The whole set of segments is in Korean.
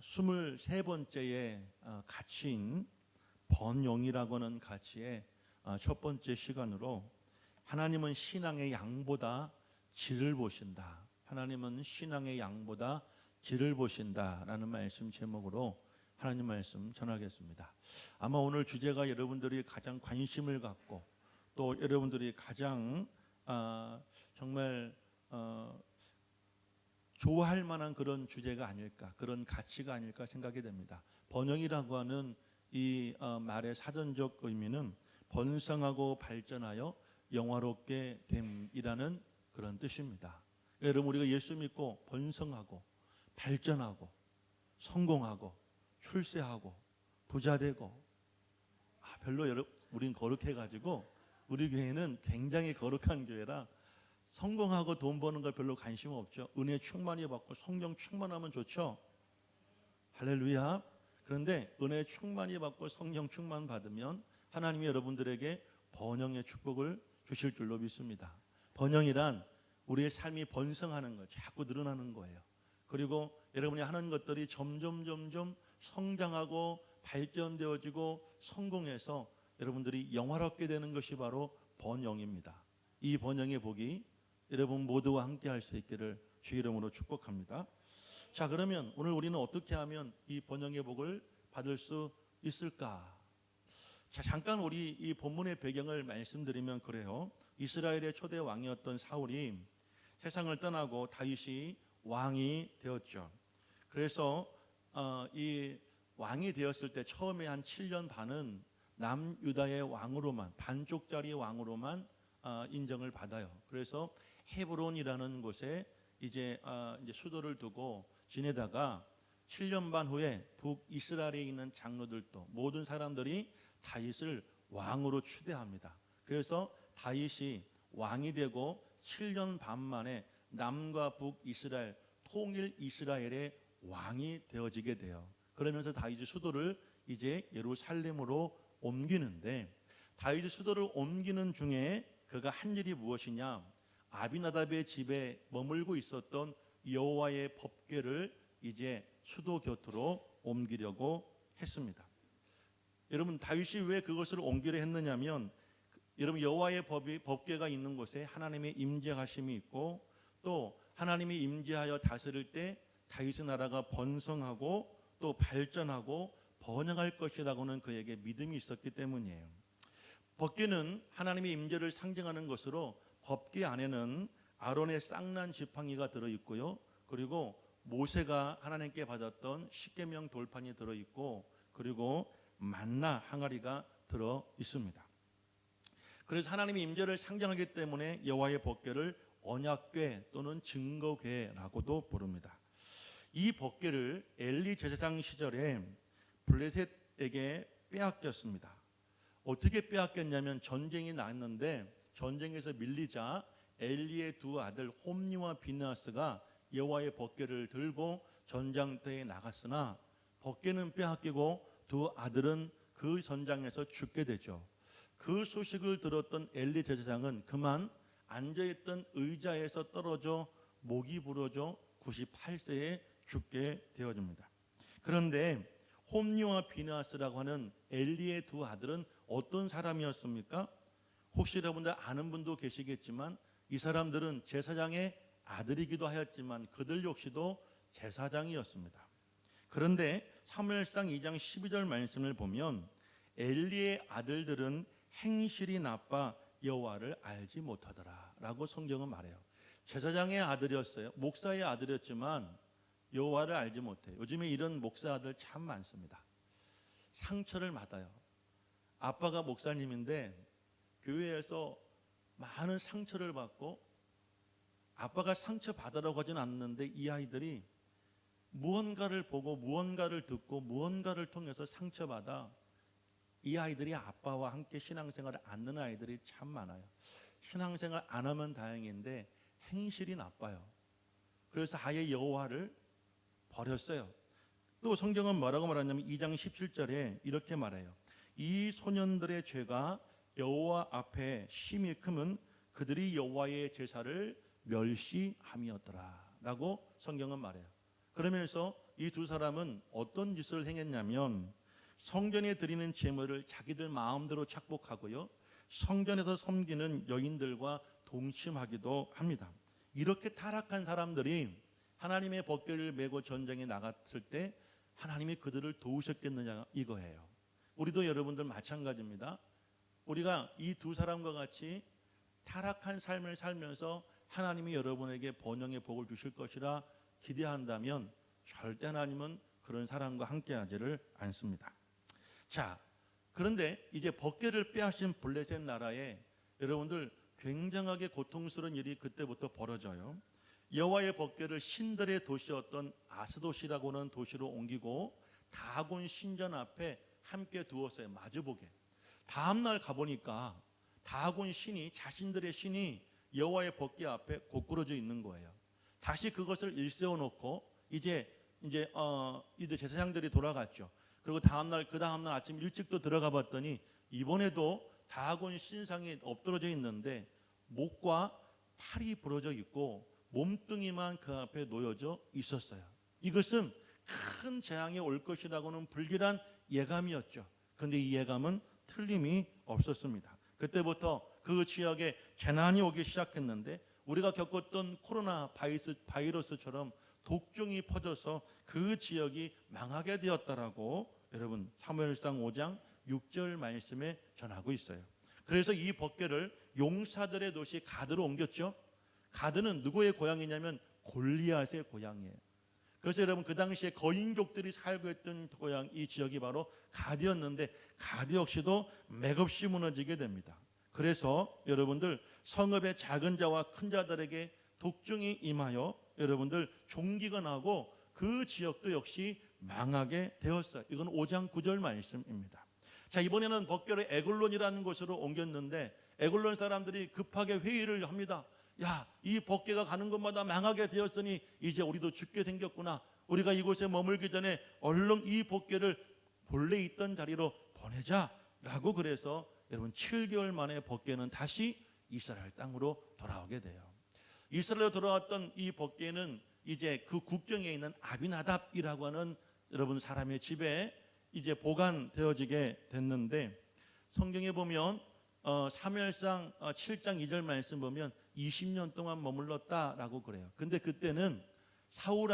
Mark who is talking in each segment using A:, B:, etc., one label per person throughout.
A: 23번째의 가치인 번영이라고 하는 가치의 첫 번째 시간으로 하나님은 신앙의 양보다 질을 보신다. 하나님은 신앙의 양보다 질을 보신다라는 말씀 제목으로 하나님 말씀 전하겠습니다. 아마 오늘 주제가 여러분들이 가장 관심을 갖고 또 여러분들이 가장 정말 좋아할 만한 그런 주제가 아닐까, 그런 가치가 아닐까 생각이 됩니다. 번영이라고 하는 이 말의 사전적 의미는 번성하고 발전하여 영화롭게 됨이라는 그런 뜻입니다. 여러분, 우리가 예수 믿고 번성하고 발전하고 성공하고 출세하고 부자되고 별로 우린 거룩해가지고 우리 교회는 굉장히 거룩한 교회라 성공하고 돈 버는 걸 별로 관심 없죠. 은혜 충만히 받고 성령 충만하면 좋죠. 할렐루야. 그런데 은혜 충만히 받고 성령 충만 받으면 하나님이 여러분들에게 번영의 축복을 주실 줄로 믿습니다. 번영이란 우리의 삶이 번성하는 거, 자꾸 늘어나는 거예요. 그리고 여러분이 하는 것들이 점점 성장하고 발전되어지고 성공해서 여러분들이 영화롭게 되는 것이 바로 번영입니다. 이 번영의 복이 여러분 모두와 함께 할 수 있기를 주 이름으로 축복합니다. 자, 그러면 오늘 우리는 어떻게 하면 이 번영의 복을 받을 수 있을까? 자, 잠깐 우리 이 본문의 배경을 말씀드리면 그래요. 이스라엘의 초대 왕이었던 사울이 세상을 떠나고 다윗이 왕이 되었죠. 그래서 이 왕이 되었을 때 처음에 한 7년 반은 남유다의 왕으로만, 반쪽짜리 왕으로만 인정을 받아요. 그래서 헤브론이라는 곳에 이제 수도를 두고 지내다가 7년 반 후에 북이스라엘에 있는 장로들도 모든 사람들이 다윗을 왕으로 추대합니다. 그래서 다윗이 왕이 되고 7년 반 만에 남과 북이스라엘 통일 이스라엘의 왕이 되어지게 돼요. 그러면서 다윗이 수도를 이제 예루살렘으로 옮기는데 다윗이 수도를 옮기는 중에 그가 한 일이 무엇이냐? 아비나답의 집에 머물고 있었던 여호와의 법궤를 이제 수도 곁으로 옮기려고 했습니다. 여러분, 다윗이 왜 그것을 옮기려 했느냐면 여러분, 여호와의 법궤가 있는 곳에 하나님의 임재하심이 있고 또 하나님이 임재하여 다스릴 때 다윗의 나라가 번성하고 또 발전하고 번영할 것이라고는 그에게 믿음이 있었기 때문이에요. 법궤는 하나님의 임재를 상징하는 것으로 법궤 안에는 아론의 쌍난 지팡이가 들어있고요. 그리고 모세가 하나님께 받았던 십계명 돌판이 들어있고 그리고 만나 항아리가 들어있습니다. 그래서 하나님의 임재를 상징하기 때문에 여호와의 법궤를 언약궤 또는 증거궤라고도 부릅니다. 이 법궤를 엘리 제사장 시절에 블레셋에게 빼앗겼습니다. 어떻게 빼앗겼냐면 전쟁이 났는데 전쟁에서 밀리자 엘리의 두 아들 홈니와 비느하스가 여호와의 법궤를 들고 전장터에 나갔으나 법궤는 빼앗기고 두 아들은 그 전장에서 죽게 되죠. 그 소식을 들었던 엘리 제사장은 그만 앉아있던 의자에서 떨어져 목이 부러져 98세에 죽게 되어집니다. 그런데 홈니와 비느하스라고 하는 엘리의 두 아들은 어떤 사람이었습니까? 혹시 여러분들 아는 분도 계시겠지만 이 사람들은 제사장의 아들이기도 하였지만 그들 역시도 제사장이었습니다. 그런데 사무엘상 2장 12절 말씀을 보면 엘리의 아들들은 행실이 나빠 여호와를 알지 못하더라 라고 성경은 말해요. 제사장의 아들이었어요. 목사의 아들이었지만 여호와를 알지 못해요. 요즘에 이런 목사 아들 참 많습니다. 상처를 받아요. 아빠가 목사님인데 교회에서 많은 상처를 받고 아빠가 상처 받으라고 하진 않는데 이 아이들이 무언가를 보고 무언가를 듣고 무언가를 통해서 상처받아 이 아이들이 아빠와 함께 신앙생활을 않는 아이들이 참 많아요. 신앙생활 안 하면 다행인데 행실이 나빠요. 그래서 아예 여호와를 버렸어요. 또 성경은 뭐라고 말하냐면 2장 17절에 이렇게 말해요. 이 소년들의 죄가 여호와 앞에 심히 크면 그들이 여호와의 제사를 멸시함이었더라 라고 성경은 말해요. 그러면서 이 두 사람은 어떤 짓을 행했냐면 성전에 드리는 제물을 자기들 마음대로 착복하고요. 성전에서 섬기는 여인들과 동침하기도 합니다. 이렇게 타락한 사람들이 하나님의 법궤를 메고 전쟁에 나갔을 때 하나님이 그들을 도우셨겠느냐 이거예요. 우리도 여러분들 마찬가지입니다. 우리가 이 두 사람과 같이 타락한 삶을 살면서 하나님이 여러분에게 번영의 복을 주실 것이라 기대한다면 절대 하나님은 그런 사람과 함께하지를 않습니다. 자, 그런데 이제 법궤를 빼앗긴 블레셋 나라에 여러분들 굉장하게 고통스러운 일이 그때부터 벌어져요. 여호와의 법궤를 신들의 도시였던 아스돗이라고 하는 도시로 옮기고 다곤 신전 앞에 함께 두었어요. 마주보게. 다음 날 가보니까 다곤 신이 자신들의 신이 여호와의 법궤 앞에 고꾸러져 있는 거예요. 다시 그것을 일세워 놓고 이제 제사장들이 돌아갔죠. 그리고 그 다음 날 아침 일찍 또 들어가 봤더니 이번에도 다곤 신상이 엎드러져 있는데 목과 팔이 부러져 있고 몸뚱이만 그 앞에 놓여져 있었어요. 이것은 큰 재앙이 올 것이라고는 불길한 예감이었죠. 그런데 이 예감은 틀림이 없었습니다. 그때부터 그 지역에 재난이 오기 시작했는데 우리가 겪었던 코로나 바이러스처럼 독종이 퍼져서 그 지역이 망하게 되었다라고 여러분 사무엘상 5장 6절 말씀에 전하고 있어요. 그래서 이 법궤를 용사들의 도시 가드로 옮겼죠. 가드는 누구의 고향이냐면 골리앗의 고향이에요. 그래서 여러분 그 당시에 거인족들이 살고 있던 고향 이 지역이 바로 가드였는데 가드 역시도 맥없이 무너지게 됩니다. 그래서 여러분들 성읍의 작은 자와 큰 자들에게 독종이 임하여 여러분들 종기가 나고 그 지역도 역시 망하게 되었어요. 이건 5장 9절 말씀입니다. 자, 이번에는 법궤를 에글론이라는 곳으로 옮겼는데 에글론 사람들이 급하게 회의를 합니다. 야, 이 법궤가 가는 곳마다 망하게 되었으니 이제 우리도 죽게 생겼구나. 우리가 이곳에 머물기 전에 얼른 이 법궤를 본래 있던 자리로 보내자라고 그래서 여러분 7개월 만에 법궤는 다시 이스라엘 땅으로 돌아오게 돼요. 이스라엘로 돌아왔던 이 법궤는 이제 그 국경에 있는 아비나답이라고 하는 여러분 사람의 집에 이제 보관되어지게 됐는데 성경에 보면 사무엘상 7장 2절 말씀 보면 20년 동안 머물렀다라고 그래요. 근데 그때는 사울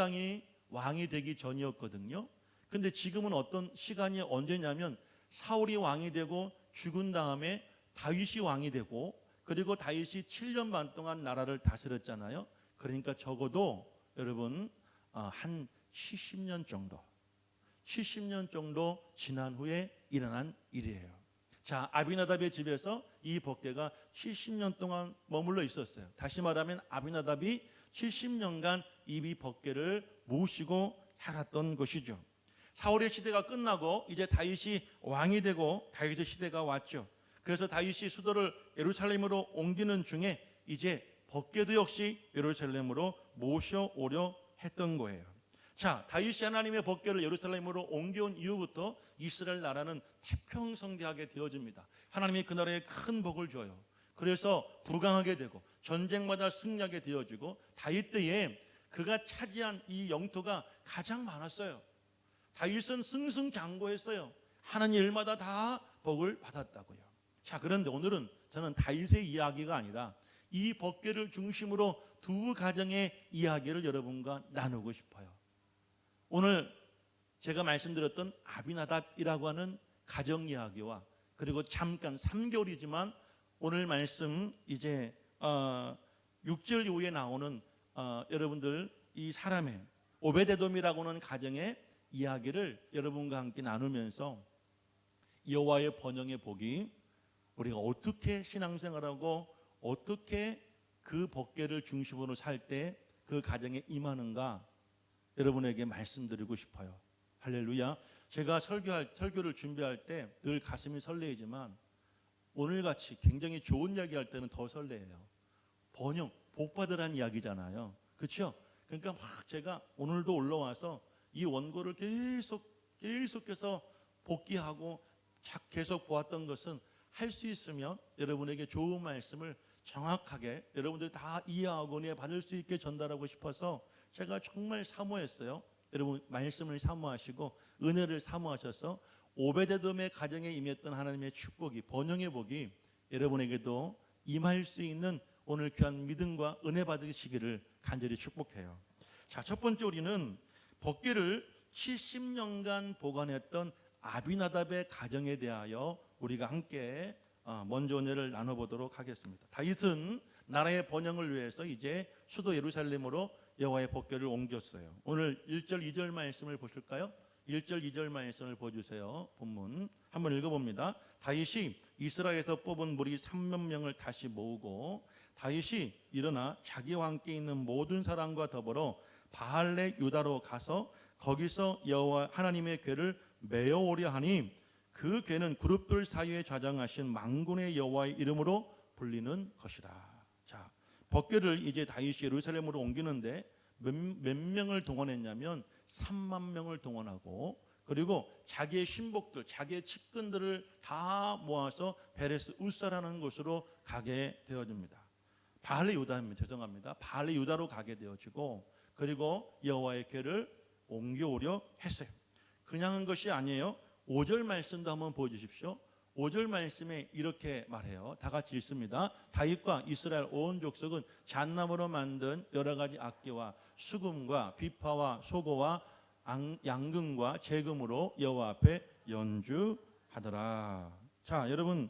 A: 왕이 되기 전이었거든요. 근데 지금은 어떤 시간이 언제냐면 사울이 왕이 되고 죽은 다음에 다윗이 왕이 되고 그리고 다윗이 7년 반 동안 나라를 다스렸잖아요. 그러니까 적어도 여러분 한 70년 정도 지난 후에 일어난 일이에요. 자, 아비나답의 집에서 이 법궤가 70년 동안 머물러 있었어요. 다시 말하면 아비나답이 70년간 이 법궤를 모시고 살았던 것이죠. 사울의 시대가 끝나고 이제 다윗이 왕이 되고 다윗의 시대가 왔죠. 그래서 다윗이 수도를 예루살렘으로 옮기는 중에 이제 법궤도 역시 예루살렘으로 모셔오려 했던 거예요. 자, 다윗이 하나님의 법궤를 예루살렘으로 옮겨온 이후부터 이스라엘 나라는 태평성대하게 되어집니다. 하나님이 그 나라에 큰 복을 줘요. 그래서 부강하게 되고 전쟁마다 승리하게 되어지고 다윗 때에 그가 차지한 이 영토가 가장 많았어요. 다윗은 승승장구했어요. 하는 일마다 다 복을 받았다고요. 자, 그런데 오늘은 저는 다윗의 이야기가 아니라 이 법궤를 중심으로 두 가정의 이야기를 여러분과 나누고 싶어요. 오늘 제가 말씀드렸던 아비나답이라고 하는 가정 이야기와 그리고 잠깐 3개월이지만 오늘 말씀 이제 6절 이후에 나오는 여러분들 이 사람의 오베데돔이라고 하는 가정의 이야기를 여러분과 함께 나누면서 여호와의 번영의 복이 우리가 어떻게 신앙생활하고 어떻게 그 법궤를 중심으로 살 때 그 가정에 임하는가 여러분에게 말씀드리고 싶어요. 할렐루야. 제가 설교를 준비할 때 늘 가슴이 설레이지만 오늘같이 굉장히 좋은 이야기 할 때는 더 설레요. 번영, 복받으라는 이야기잖아요. 그렇죠? 그러니까 막 제가 오늘도 올라와서 이 원고를 계속해서 복기하고 계속 보았던 것은 할 수 있으면 여러분에게 좋은 말씀을 정확하게 여러분들이 다 이해하고 은혜 받을 수 있게 전달하고 싶어서 제가 정말 사모했어요. 여러분 말씀을 사모하시고 은혜를 사모하셔서 오베데돔의 가정에 임했던 하나님의 축복이, 번영의 복이 여러분에게도 임할 수 있는 오늘 귀한 믿음과 은혜 받으시기를 간절히 축복해요. 자, 첫 번째 우리는 법궤를 70년간 보관했던 아비나답의 가정에 대하여 우리가 함께 먼저 은혜를 나눠보도록 하겠습니다. 다윗은 나라의 번영을 위해서 이제 수도 예루살렘으로 여호와의 법궤를 옮겼어요. 오늘 1절 2절 말씀을 보실까요? 1절 2절 말씀을 보여주세요. 본문 한번 읽어봅니다. 다윗이 이스라엘에서 뽑은 무리 3만 명을 다시 모으고 다윗이 일어나 자기와 함께 있는 모든 사람과 더불어 바알레 유다로 가서 거기서 여호와 하나님의 궤를 메어 오려 하니 그 궤는 그룹들 사이에 좌장하신 만군의 여호와의 이름으로 불리는 것이라. 자, 법궤를 이제 다윗이 예루살렘으로 옮기는데 몇 명을 동원했냐면 3만 명을 동원하고, 그리고 자기의 신복들, 자기의 측근들을 다 모아서 베레스 우사라는 곳으로 가게 되어집니다. 바알레 유다입니다. 죄송합니다. 바알레 유다로 가게 되어지고, 그리고 여호와의 궤를 옮겨오려 했어요. 그냥 한 것이 아니에요. 5절 말씀도 한번 보여주십시오. 5절 말씀에 이렇게 말해요. 다 같이 읽습니다. 다윗과 이스라엘 온 족속은 잣나무로 만든 여러 가지 악기와 수금과 비파와 소고와 양금과 재금으로 여호와 앞에 연주하더라. 자, 여러분,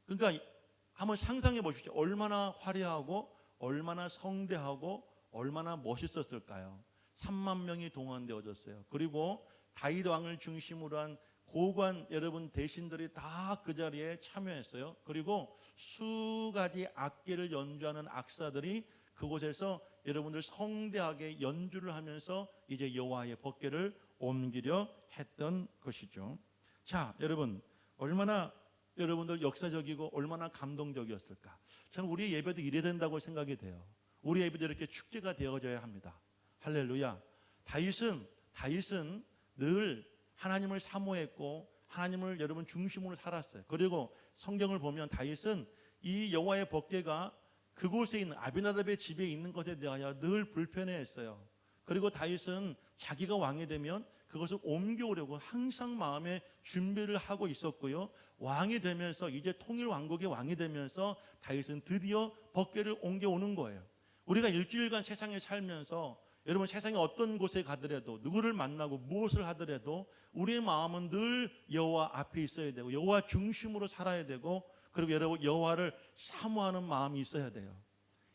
A: 그러니까 한번 상상해 보십시오. 얼마나 화려하고 얼마나 성대하고 얼마나 멋있었을까요? 3만 명이 동원되어졌어요. 그리고 다윗 왕을 중심으로 한 고관 여러분 대신들이 다 그 자리에 참여했어요. 그리고 수가지 악기를 연주하는 악사들이 그곳에서 여러분들 성대하게 연주를 하면서 이제 여호와의 법궤를 옮기려 했던 것이죠. 자, 여러분, 얼마나 여러분들 역사적이고 얼마나 감동적이었을까. 저는 우리 예배도 이래야 된다고 생각이 돼요. 우리 예배도 이렇게 축제가 되어져야 합니다. 할렐루야. 다윗은 늘 하나님을 사모했고 하나님을 여러분 중심으로 살았어요. 그리고 성경을 보면 다윗은 이 여호와의 법궤가 그곳에 있는 아비나답의 집에 있는 것에 대하여 늘 불편해했어요. 그리고 다윗은 자기가 왕이 되면 그것을 옮겨오려고 항상 마음에 준비를 하고 있었고요. 왕이 되면서 이제 통일 왕국의 왕이 되면서 다윗은 드디어 법궤를 옮겨오는 거예요. 우리가 일주일간 세상에 살면서 여러분 세상에 어떤 곳에 가더라도 누구를 만나고 무엇을 하더라도 우리의 마음은 늘 여호와 앞에 있어야 되고 여호와 중심으로 살아야 되고, 그리고 여러분 여호와를 사모하는 마음이 있어야 돼요.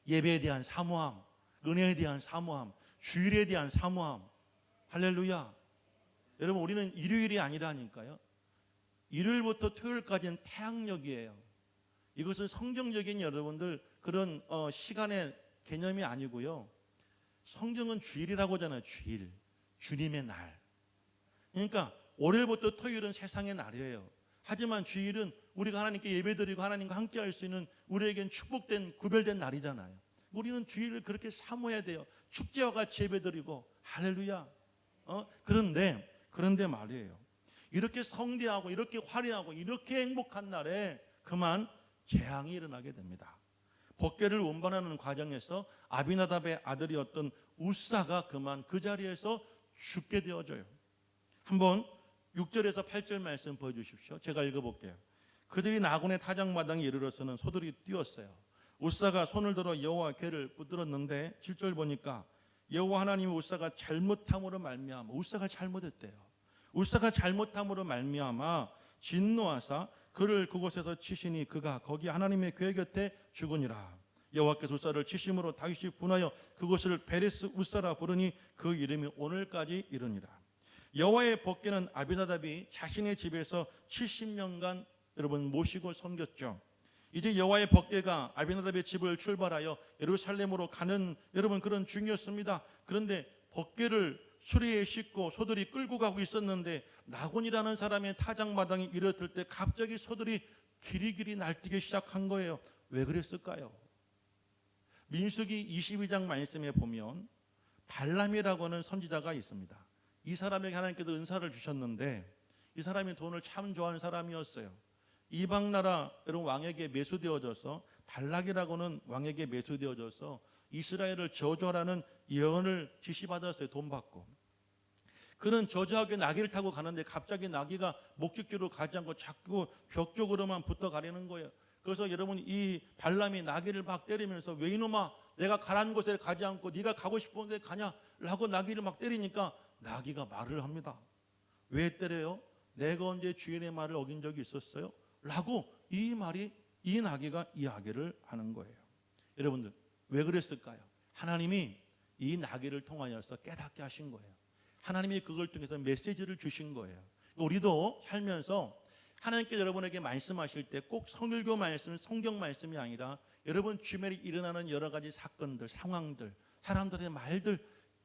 A: 예배에 대한 사모함, 은혜에 대한 사모함, 주일에 대한 사모함. 할렐루야. 여러분 우리는 일요일이 아니라니까요. 일요일부터 토요일까지는 태양력이에요. 이것은 성경적인 여러분들 그런 시간의 개념이 아니고요. 성경은 주일이라고 하잖아요. 주일, 주님의 날. 그러니까 월요일부터 토요일은 세상의 날이에요. 하지만 주일은 우리가 하나님께 예배드리고 하나님과 함께 할 수 있는 우리에겐 축복된 구별된 날이잖아요. 우리는 주일을 그렇게 사모해야 돼요. 축제와 같이 예배드리고. 할렐루야. 그런데 말이에요. 이렇게 성대하고 이렇게 화려하고 이렇게 행복한 날에 그만 재앙이 일어나게 됩니다. 법궤를 운반하는 과정에서 아비나답의 아들이었던 우사가 그만 그 자리에서 죽게 되어져요. 한번 6절에서 8절 말씀 보여주십시오. 제가 읽어볼게요. 그들이 나곤의 타작마당에 이르러서는 소들이 뛰었어요. 우사가 손을 들어 여호와 궤를 붙들었는데 7절 보니까 여호와 하나님이 우사가 잘못함으로 말미암아, 우사가 잘못했대요. 우사가 잘못함으로 말미암아 진노하사 그를 그곳에서 치시니 그가 거기 하나님의 궤 곁에 죽으니라. 여호와께서 우사를 치심으로 다윗이 분하여 그곳을 베레스 우사라 부르니 그 이름이 오늘까지 이르니라. 여호와의 법궤는 아비나답이 자신의 집에서 70년간 여러분 모시고 섬겼죠. 이제 여호와의 법궤가 아비나답의 집을 출발하여 예루살렘으로 가는 여러분 그런 중이었습니다. 그런데 법궤를 수레에 싣고 소들이 끌고 가고 있었는데 나곤이라는 사람의 타작마당에 이르렀을 때 갑자기 소들이 길이길이 날뛰기 시작한 거예요. 왜 그랬을까요? 민수기 22장 말씀에 보면 발람이라고 하는 선지자가 있습니다. 이 사람에게 하나님께서 은사를 주셨는데 이 사람이 돈을 참 좋아하는 사람이었어요. 이방 나라 여러분 왕에게 매수되어져서 발락이라고는 왕에게 매수되어져서 이스라엘을 저주하라는 예언을 지시받았어요. 돈 받고. 그는 저주하게 나귀를 타고 가는데 갑자기 나귀가 목적지로 가지 않고 자꾸 벽 쪽으로만 붙어 가려는 거예요. 그래서 여러분, 이 발람이 나귀를 막 때리면서 왜 이놈아, 내가 가라는 곳에 가지 않고 네가 가고 싶은 데 가냐라고 나귀를 막 때리니까 나귀가 말을 합니다. 왜 때려요? 내가 언제 주인의 말을 어긴 적이 있었어요? 라고 이 나귀가 이야기를 하는 거예요. 여러분들, 왜 그랬을까요? 하나님이 이 나귀를 통하여서 깨닫게 하신 거예요. 하나님이 그걸 통해서 메시지를 주신 거예요. 우리도 살면서 하나님께서 여러분에게 말씀하실 때 꼭 성일교 말씀, 성경 말씀이 아니라 여러분 주변에 일어나는 여러 가지 사건들, 상황들, 사람들의 말들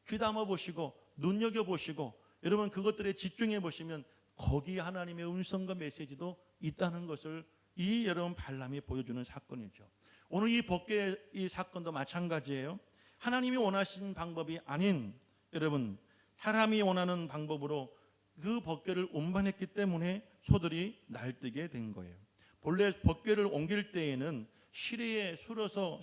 A: 귀담아 보시고 눈여겨보시고 여러분 그것들에 집중해 보시면 거기에 하나님의 음성과 메시지도 있다는 것을 이 여러분 발람이 보여주는 사건이죠. 오늘 이 법궤의 이 사건도 마찬가지예요. 하나님이 원하신 방법이 아닌 여러분 사람이 원하는 방법으로 그 법궤를 운반했기 때문에 소들이 날뛰게 된 거예요. 본래 법궤를 옮길 때에는 실에 실어서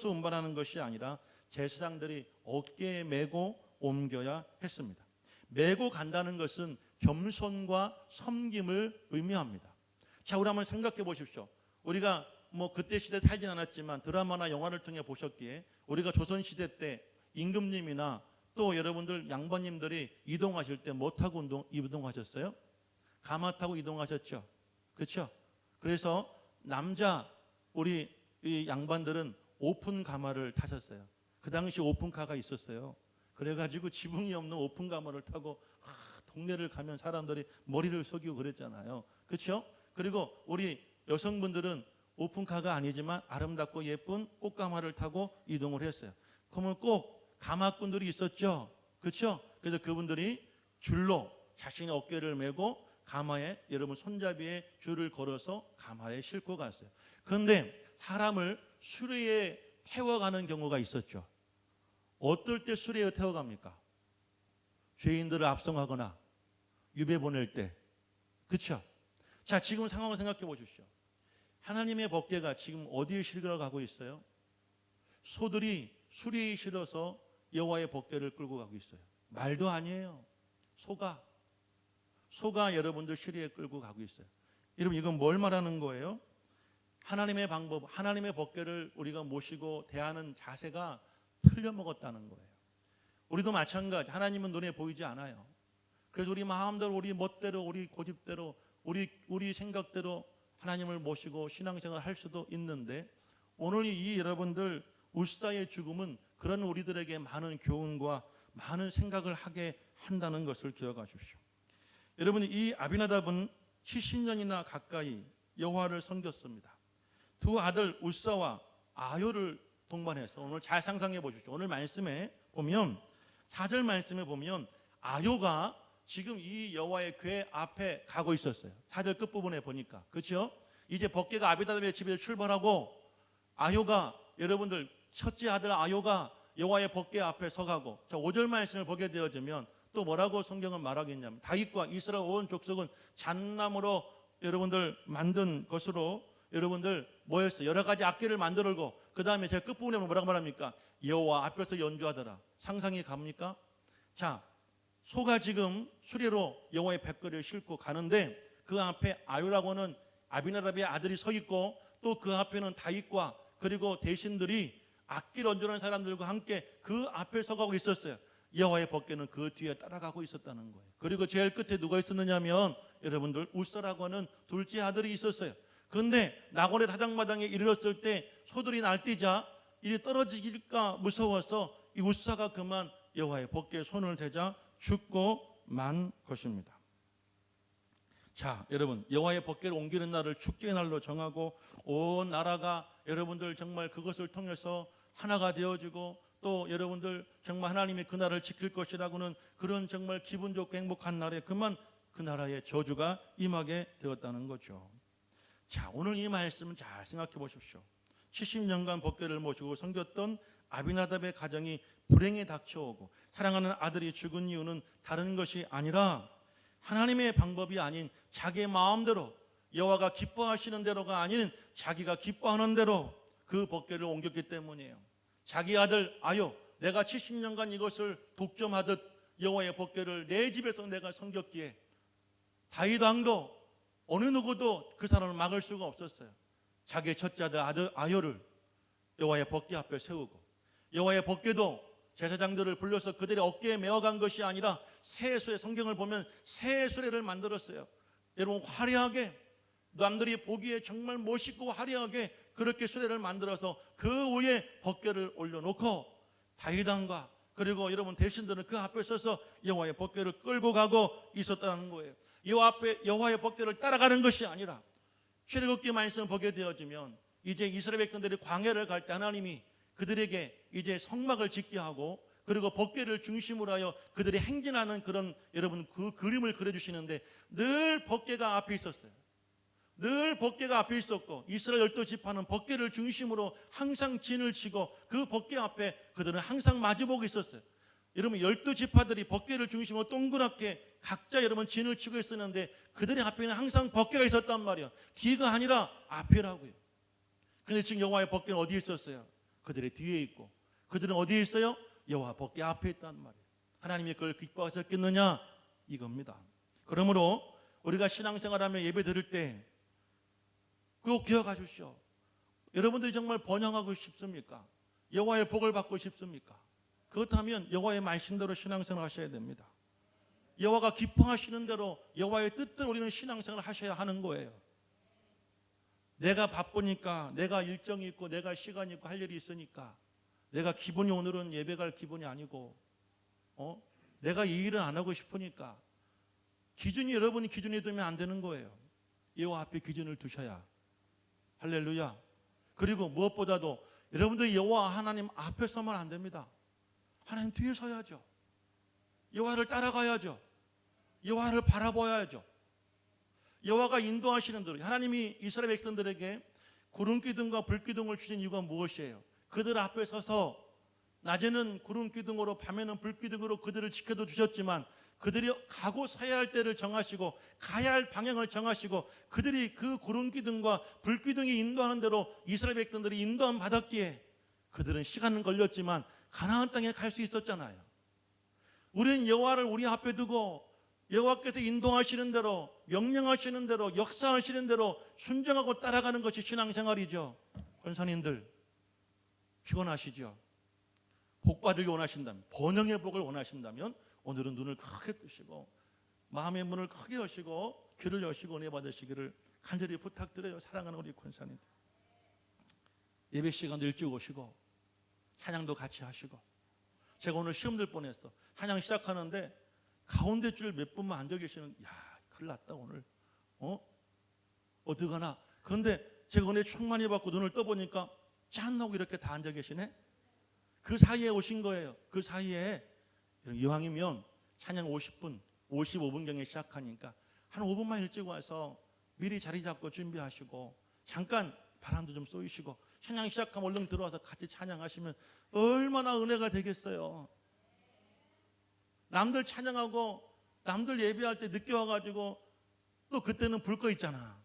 A: 운반하는 것이 아니라 제사장들이 어깨에 메고 옮겨야 했습니다. 메고 간다는 것은 겸손과 섬김을 의미합니다. 자, 우리 한번 생각해 보십시오. 우리가 그때 시대 살진 않았지만 드라마나 영화를 통해 보셨기에 우리가 조선시대 때 임금님이나 또 여러분들 양반님들이 이동하실 때 뭐 타고 이동하셨어요? 가마 타고 이동하셨죠. 그렇죠? 그래서 남자 우리 이 양반들은 오픈 가마를 타셨어요. 그 당시 오픈카가 있었어요. 그래가지고 지붕이 없는 오픈 가마를 타고 동네를 가면 사람들이 머리를 속이고 그랬잖아요. 그렇죠? 그리고 우리 여성분들은 오픈카가 아니지만 아름답고 예쁜 꽃가마를 타고 이동을 했어요. 그러면 꼭 가마꾼들이 있었죠. 그렇죠? 그래서 그분들이 줄로 자신의 어깨를 메고 가마에 여러분 손잡이에 줄을 걸어서 가마에 싣고 갔어요. 그런데 사람을 수레에 태워가는 경우가 있었죠. 어떨 때 수레에 태워갑니까? 죄인들을 압송하거나 유배 보낼 때. 그렇죠? 자, 지금 상황을 생각해 보십시오. 하나님의 법궤가 지금 어디에 실려 가고 있어요? 소들이 수레에 실어서 여호와의 법궤를 끌고 가고 있어요. 말도 아니에요. 소가 여러분들 수레에 끌고 가고 있어요. 여러분 이건 뭘 말하는 거예요? 하나님의 방법, 하나님의 법궤를 우리가 모시고 대하는 자세가 틀려먹었다는 거예요. 우리도 마찬가지. 하나님은 눈에 보이지 않아요. 그래서 우리 마음대로, 우리 멋대로, 우리 고집대로, 우리 생각대로 하나님을 모시고 신앙생활을 할 수도 있는데 오늘 이 여러분들 우사의 죽음은 그런 우리들에게 많은 교훈과 많은 생각을 하게 한다는 것을 기억하십시오. 여러분 이 아비나답은 70년이나 가까이 여호와를 섬겼습니다. 두 아들 우사와 아요를 동반해서 오늘 잘 상상해 보십시오. 오늘 말씀에 보면 4절 말씀에 보면 아요가 지금 이 여호와의 궤 앞에 가고 있었어요. 4절 끝부분에 보니까. 그렇죠? 이제 법궤가 아비나답의 집에서 출발하고 아요가 여러분들 첫째 아들 아요가 여호와의 법궤 앞에 서가고 자 5절 말씀을 보게 되어지면 또 뭐라고 성경은 말하겠냐면 다윗과 이스라엘 온 족속은 잣나무로 여러분들 만든 것으로 여러분들 뭐였어요? 여러 가지 악기를 만들고 그 다음에 제 끝부분에 뭐라고 말합니까? 여호와 앞에서 연주하더라. 상상이 갑니까? 자, 소가 지금 수레로 여호와의 법궤를 싣고 가는데 그 앞에 아요라고는 아비나답의 아들이 서 있고 또 그 앞에는 다윗과 그리고 대신들이 악기를 연주하는 사람들과 함께 그 앞에 서가고 있었어요. 여호와의 법궤는 그 뒤에 따라가고 있었다는 거예요. 그리고 제일 끝에 누가 있었느냐면 여러분들 우사라고 하는 둘째 아들이 있었어요. 그런데 나골의 다장마당에 이르렀을 때 소들이 날뛰자 이리 떨어지길까 무서워서 이 우사가 그만 여호와의 법궤에 손을 대자 죽고 만 것입니다. 자, 여러분 여호와의 법궤를 옮기는 날을 축제의 날로 정하고 온 나라가 여러분들 정말 그것을 통해서 하나가 되어지고 또 여러분들 정말 하나님이 그 나라를 지킬 것이라고는 그런 정말 기분 좋고 행복한 날에 그만 그 나라의 저주가 임하게 되었다는 거죠. 자, 오늘 이 말씀은 잘 생각해 보십시오. 70년간 법궤를 모시고 섬겼던 아비나답의 가정이 불행에 닥쳐오고 사랑하는 아들이 죽은 이유는 다른 것이 아니라 하나님의 방법이 아닌 자기의 마음대로 여호와가 기뻐하시는 대로가 아닌 자기가 기뻐하는 대로 그 법궤를 옮겼기 때문이에요. 자기 아들 아요 내가 70년간 이것을 독점하듯 여호와의 법궤를 내 집에서 내가 섬겼기에 다윗 왕도 어느 누구도 그 사람을 막을 수가 없었어요. 자기의 첫째 아들 아효를 여호와의 법궤 앞에 세우고, 여호와의 법궤도 제사장들을 불러서 그들의 어깨에 메어간 것이 아니라 새 수레, 성경을 보면 새 수레를 만들었어요. 여러분, 화려하게, 남들이 보기에 정말 멋있고 화려하게 그렇게 수레를 만들어서 그 위에 법궤를 올려놓고 다윗 왕과 그리고 여러분 대신들은 그 앞에 서서 여호와의 법궤를 끌고 가고 있었다는 거예요. 여호와의 법궤를 따라가는 것이 아니라, 출애굽기 말씀을 보게 되어지면 이제 이스라엘 백성들이 광야를 갈 때 하나님이 그들에게 이제 성막을 짓게 하고, 그리고 법궤를 중심으로 하여 그들이 행진하는 그런, 여러분, 그 그림을 그려주시는데 늘 법궤가 앞에 있었어요. 늘 법궤가 앞에 있었고, 이스라엘 12지파는 법궤를 중심으로 항상 진을 치고 그 법궤 앞에 그들은 항상 마주보고 있었어요. 여러분, 12지파들이 법궤를 중심으로 동그랗게 각자 여러분 진을 치고 있었는데 그들의 앞에는 항상 법궤가 있었단 말이에요. 뒤가 아니라 앞이라고요. 그런데 지금 여호와의 법궤는 어디에 있었어요? 그들의 뒤에 있고, 그들은 어디에 있어요? 여호와 법궤 앞에 있단 말이에요. 하나님이 그걸 기뻐하셨겠느냐? 이겁니다. 그러므로 우리가 신앙생활하며 예배 드릴 때 꼭 기억하십시오. 여러분들이 정말 번영하고 싶습니까? 여호와의 복을 받고 싶습니까? 그렇다면 여호와의 말씀대로 신앙생활 하셔야 됩니다. 여호와가 기뻐하시는 대로 여호와의 뜻대로 우리는 신앙생활 하셔야 하는 거예요. 내가 바쁘니까, 내가 일정이 있고, 내가 시간이 있고 할 일이 있으니까, 내가 기분이 오늘은 예배 갈 기분이 아니고, 내가 이 일을 안 하고 싶으니까, 기준이, 여러분이 기준이 되면 안 되는 거예요. 여호와 앞에 기준을 두셔야. 할렐루야. 그리고 무엇보다도 여러분들이 여호와 하나님 앞에 서면 안 됩니다. 하나님 뒤에 서야죠. 여호와를 따라가야죠. 여호와를 바라보아야죠. 여호와가 인도하시는 대로, 하나님이 이스라엘 백성들에게 구름기둥과 불기둥을 주신 이유가 무엇이에요? 그들 앞에 서서 낮에는 구름기둥으로 밤에는 불기둥으로 그들을 지켜도 주셨지만, 그들이 가고 서야 할 때를 정하시고 가야 할 방향을 정하시고 그들이 그 구름기둥과 불기둥이 인도하는 대로 이스라엘 백성들이 인도함 받았기에 그들은 시간은 걸렸지만 가나안 땅에 갈 수 있었잖아요. 우리는 여호와를 우리 앞에 두고 여호와께서 인도하시는 대로, 명령하시는 대로, 역사하시는 대로 순종하고 따라가는 것이 신앙생활이죠. 권사님들 피곤하시죠? 복 받을 원하신다면, 번영의 복을 원하신다면 오늘은 눈을 크게 뜨시고 마음의 문을 크게 여시고 귀를 여시고 은혜 받으시기를 간절히 부탁드려요. 사랑하는 우리 권사님들, 예배 시간도 일찍 오시고 찬양도 같이 하시고. 제가 오늘 시험 들 뻔했어. 찬양 시작하는데 가운데 줄 몇 분만 앉아 계시는, 야, 큰일 났다 오늘. 어떡하나. 그런데 제가 은혜 충만히 받고 눈을 떠보니까 짠 하고 이렇게 다 앉아 계시네. 그 사이에 오신 거예요. 그 사이에 이왕이면 찬양 50분, 55분경에 시작하니까 한 5분만 일찍 와서 미리 자리 잡고 준비하시고 잠깐 바람도 좀 쏘이시고 찬양 시작하면 얼른 들어와서 같이 찬양하시면 얼마나 은혜가 되겠어요. 남들 찬양하고 남들 예배할 때 늦게 와가지고 또 그때는 불 꺼 있잖아.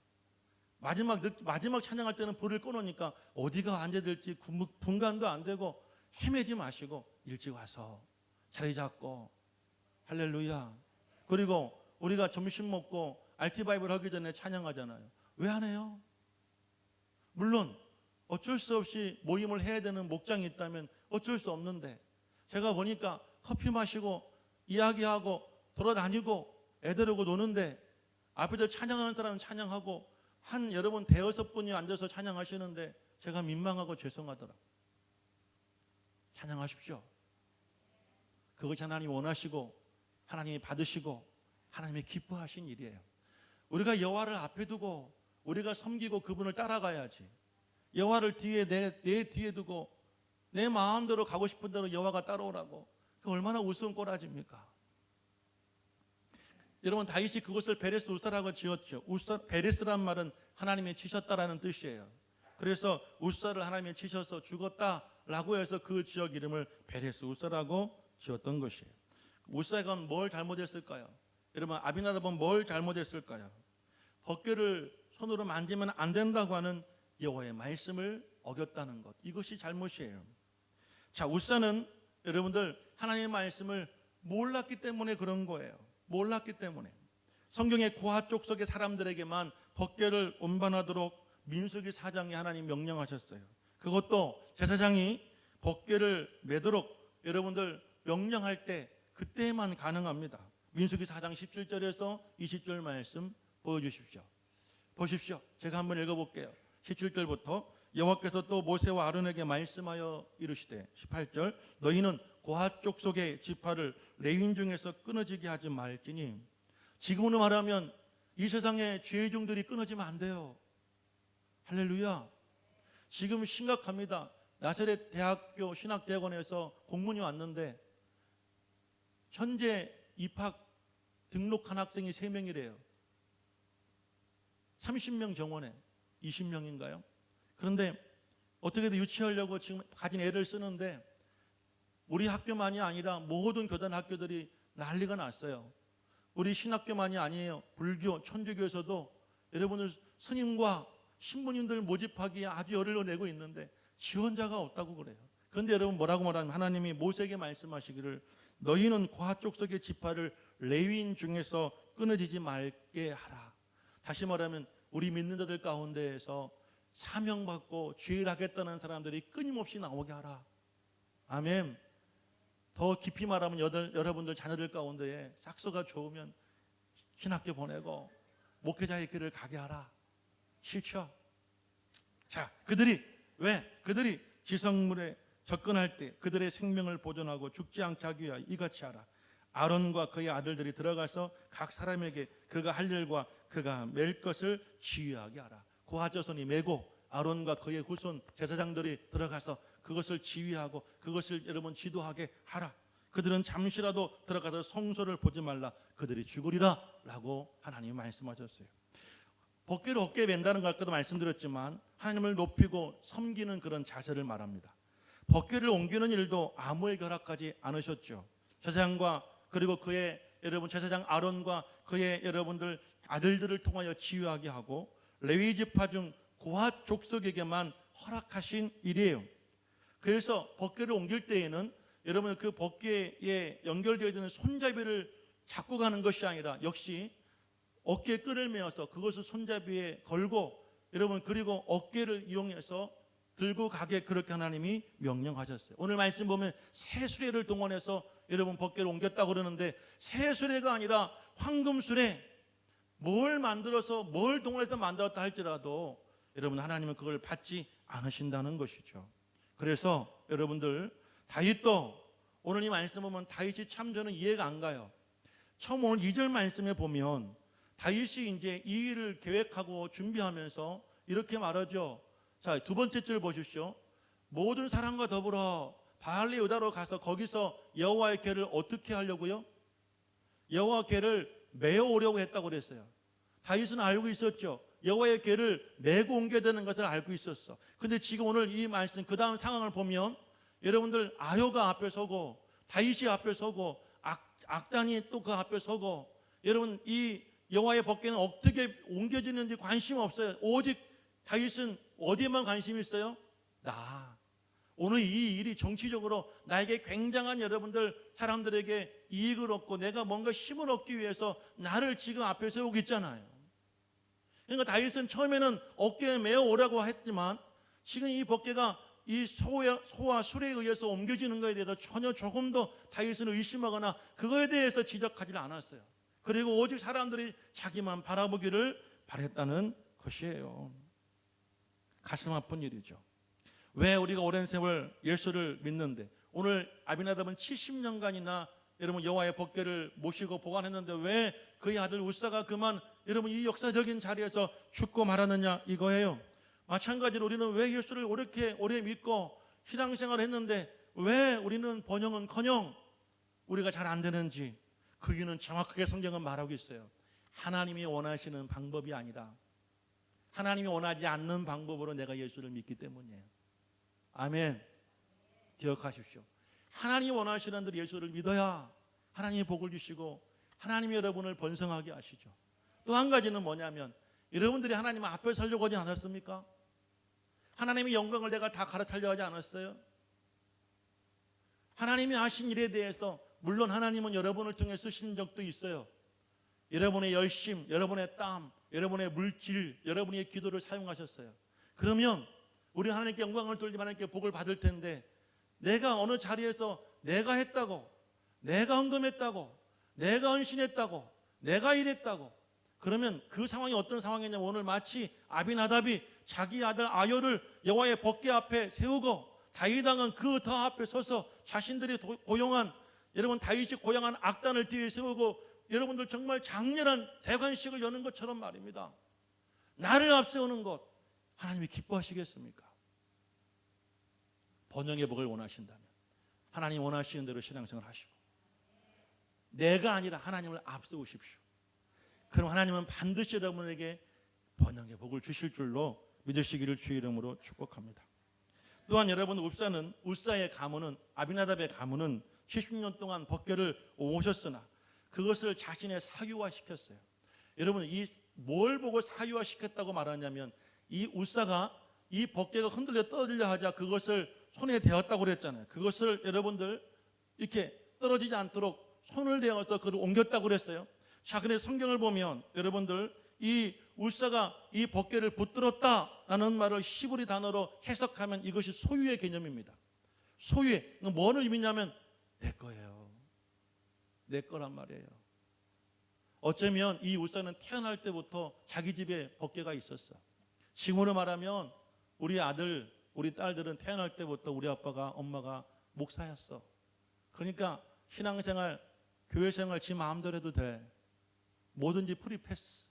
A: 마지막 찬양할 때는 불을 꺼놓으니까 어디가 앉아야 될지 분간도 안 되고 헤매지 마시고 일찍 와서 자리 잡고. 할렐루야. 그리고 우리가 점심 먹고 알티바이블 하기 전에 찬양하잖아요. 왜 안 해요? 물론 어쩔 수 없이 모임을 해야 되는 목장이 있다면 어쩔 수 없는데, 제가 보니까 커피 마시고 이야기하고 돌아다니고 애들하고 노는데 앞에서 찬양하는 사람은 찬양하고 한 여러분 대여섯 분이 앉아서 찬양하시는데 제가 민망하고 죄송하더라고요. 찬양하십시오. 그것이 하나님이 원하시고 하나님이 받으시고 하나님이 기뻐하신 일이에요. 우리가 여호와를 앞에 두고 우리가 섬기고 그분을 따라가야지. 여호와를 뒤에 내 뒤에 두고 내 마음대로 가고 싶은 대로 여호와가 따라오라고. 그 얼마나 우스운 꼬라지입니까? 여러분, 다윗이 그곳을 베레스 우사라고 지었죠. 베레스란 말은 하나님이 치셨다라는 뜻이에요. 그래서 우사를 하나님이 치셔서 죽었다라고 해서 그 지역 이름을 베레스 우사라고 지었던 것이에요. 우사가 뭘 잘못했을까요? 여러분, 아비나답은 뭘 잘못했을까요? 법궤를 손으로 만지면 안 된다고 하는 여호와의 말씀을 어겼다는 것, 이것이 잘못이에요. 자, 우사는 여러분들 하나님의 말씀을 몰랐기 때문에 그런 거예요. 몰랐기 때문에. 성경의 고아 족속의 사람들에게만 법궤를 운반하도록 민수기 4장에 하나님 명령하셨어요. 그것도 제사장이 법궤를 매도록 여러분들 명령할 때 그때만 가능합니다. 민수기 4장 17절에서 20절 말씀 보여주십시오. 보십시오. 제가 한번 읽어볼게요. 17절부터 여호와께서 또 모세와 아론에게 말씀하여 이르시되 18절 너희는 고핫 족속의 지파를 레위인 중에서 끊어지게 하지 말지니. 지금으로 말하면 이 세상의 죄의 종들이 끊어지면 안 돼요. 할렐루야. 지금 심각합니다. 나사렛 대학교 신학대학원에서 공문이 왔는데 현재 입학 등록한 학생이 3명이래요. 30명 정원에 20명인가요? 그런데 어떻게든 유치하려고 지금 가진 애를 쓰는데 우리 학교만이 아니라 모든 교단 학교들이 난리가 났어요. 우리 신학교만이 아니에요. 불교, 천주교에서도 여러분들 스님과 신부님들 모집하기에 아주 열을 내고 있는데 지원자가 없다고 그래요. 그런데 여러분 뭐라고 말하면 하나님이 모세에게 말씀하시기를 너희는 고핫 족속의 지파를 레위인 중에서 끊어지지 말게 하라. 다시 말하면 우리 믿는 자들 가운데에서 사명받고 죄를 하겠다는 사람들이 끊임없이 나오게 하라. 아멘. 더 깊이 말하면 여러분들 자녀들 가운데에 싹서가 좋으면 신학교 보내고 목회자의 길을 가게 하라. 싫죠? 자, 그들이 지성물에 접근할 때 그들의 생명을 보존하고 죽지 않게 하기 위하여 이같이 하라. 아론과 그의 아들들이 들어가서 각 사람에게 그가 할 일과 그가 맬 것을 지휘하게 하라. 고핫 자손이 메고 아론과 그의 후손 제사장들이 들어가서 그것을 지휘하고 그것을 여러분 지도하게 하라. 그들은 잠시라도 들어가서 성소를 보지 말라. 그들이 죽으리라 라고 하나님이 말씀하셨어요. 법궤를 어깨에 맨다는 것 아까도 말씀드렸지만 하나님을 높이고 섬기는 그런 자세를 말합니다. 법궤를 옮기는 일도 아무에게 허락하지 않으셨죠. 제사장과 그리고 그의 여러분 제사장 아론과 그의 여러분들 아들들을 통하여 지휘하게 하고 레위 지파 중 고핫 족속에게만 허락하신 일이에요. 그래서 법궤를 옮길 때에는 여러분 그 법궤에 연결되어 있는 손잡이를 잡고 가는 것이 아니라 역시 어깨에 끈을 메어서 그것을 손잡이에 걸고 여러분 그리고 어깨를 이용해서 들고 가게 그렇게 하나님이 명령하셨어요. 오늘 말씀 보면 새 수레를 동원해서 여러분 법궤를 옮겼다고 그러는데 새 수레가 아니라 황금 수레, 뭘 만들어서 뭘 동원해서 만들었다 할지라도 여러분 하나님은 그걸 받지 않으신다는 것이죠. 그래서 여러분들 다윗도 오늘 이 말씀 보면 다윗이 참 저는 이해가 안 가요. 처음 오늘 2절 말씀에 보면 다윗이 이제 이 일을 계획하고 준비하면서 이렇게 말하죠. 자, 두 번째 줄 보십시오. 모든 사람과 더불어 바알리 유다로 가서 거기서 여호와의 궤를 어떻게 하려고요? 여호와 궤를 메어 오려고 했다고 그랬어요. 다윗은 알고 있었죠. 여호와의 궤를 메고 옮겨야 되는 것을 알고 있었어. 근데 지금 오늘 이 말씀 그 다음 상황을 보면 여러분들 아효가 앞에 서고 다윗이 앞에 서고 악단이 또 그 앞에 서고 여러분 이 여호와의 법궤는 어떻게 옮겨지는지 관심 없어요. 오직 다윗은 어디에만 관심이 있어요? 나. 오늘 이 일이 정치적으로 나에게 굉장한 여러분들 사람들에게 이익을 얻고 내가 뭔가 힘을 얻기 위해서 나를 지금 앞에 세우고 있잖아요. 그러니까 다윗은 처음에는 어깨에 메어 오라고 했지만 지금 이 법궤가 이 소와 술에 의해서 옮겨지는 것에 대해서 전혀 조금도 다윗은 의심하거나 그거에 대해서 지적하지 않았어요. 그리고 오직 사람들이 자기만 바라보기를 바랬다는 것이에요. 가슴 아픈 일이죠. 왜 우리가 오랜 세월 예수를 믿는데 오늘 아비나답은 70년간이나 여러분 여호와의 법궤를 모시고 보관했는데 왜 그의 아들 우사가 그만 여러분 이 역사적인 자리에서 죽고 말았느냐 이거예요. 마찬가지로 우리는 왜 예수를 이렇게 오래 믿고 신앙생활을 했는데 왜 우리는 번영은커녕 우리가 잘 안 되는지 그 이유는 정확하게 성경은 말하고 있어요. 하나님이 원하시는 방법이 아니라 하나님이 원하지 않는 방법으로 내가 예수를 믿기 때문이에요. 아멘. 기억하십시오. 하나님이 원하시는 대로 예수를 믿어야 하나님이 복을 주시고 하나님이 여러분을 번성하게 하시죠. 또 한 가지는 뭐냐면 여러분들이 하나님 앞에 서려고 하지 않았습니까? 하나님의 영광을 내가 다 갈아타려 하지 않았어요? 하나님이 하신 일에 대해서 물론 하나님은 여러분을 통해 쓰신 적도 있어요. 여러분의 열심, 여러분의 땀, 여러분의 물질, 여러분의 기도를 사용하셨어요. 그러면 우리 하나님께 영광을 돌리면 하나님께 복을 받을 텐데, 내가 어느 자리에서 내가 했다고, 내가 헌금했다고, 내가 헌신했다고, 내가 일했다고, 그러면 그 상황이 어떤 상황이냐면, 오늘 마치 아비나답이 자기 아들 아요를 여호와의 법궤 앞에 세우고 다윗 왕은 그 더 앞에 서서 자신들이 고용한, 여러분 다윗이 고용한 악단을 뒤에 세우고 여러분들 정말 장렬한 대관식을 여는 것처럼 말입니다. 나를 앞세우는 것 하나님이 기뻐하시겠습니까? 번영의 복을 원하신다면 하나님 원하시는 대로 신앙생활 하시고, 내가 아니라 하나님을 앞세우십시오. 그럼 하나님은 반드시 여러분에게 번영의 복을 주실 줄로 믿으시기를 주의 이름으로 축복합니다. 또한 여러분, 우사의 가문은, 아비나답의 가문은 70년 동안 법궤를 오셨으나 그것을 자신의 사유화시켰어요. 여러분, 이 뭘 보고 사유화시켰다고 말하냐면, 이 우사가 이 법궤가 흔들려 떨어지려 하자 그것을 손에 대었다고 그랬잖아요. 그것을 여러분들 이렇게 떨어지지 않도록 손을 대어서 그를 옮겼다고 그랬어요. 자, 근데 성경을 보면 여러분들, 이 우사가 이 법궤를 붙들었다라는 말을 히브리 단어로 해석하면 이것이 소유의 개념입니다. 소유의, 뭐를 의미냐면 내 거예요. 내 거란 말이에요. 어쩌면 이 우사는 태어날 때부터 자기 집에 법궤가 있었어. 지금으로 말하면 우리 아들, 우리 딸들은 태어날 때부터 우리 아빠가, 엄마가 목사였어. 그러니까 신앙생활, 교회생활 지 마음대로 해도 돼. 뭐든지 프리패스.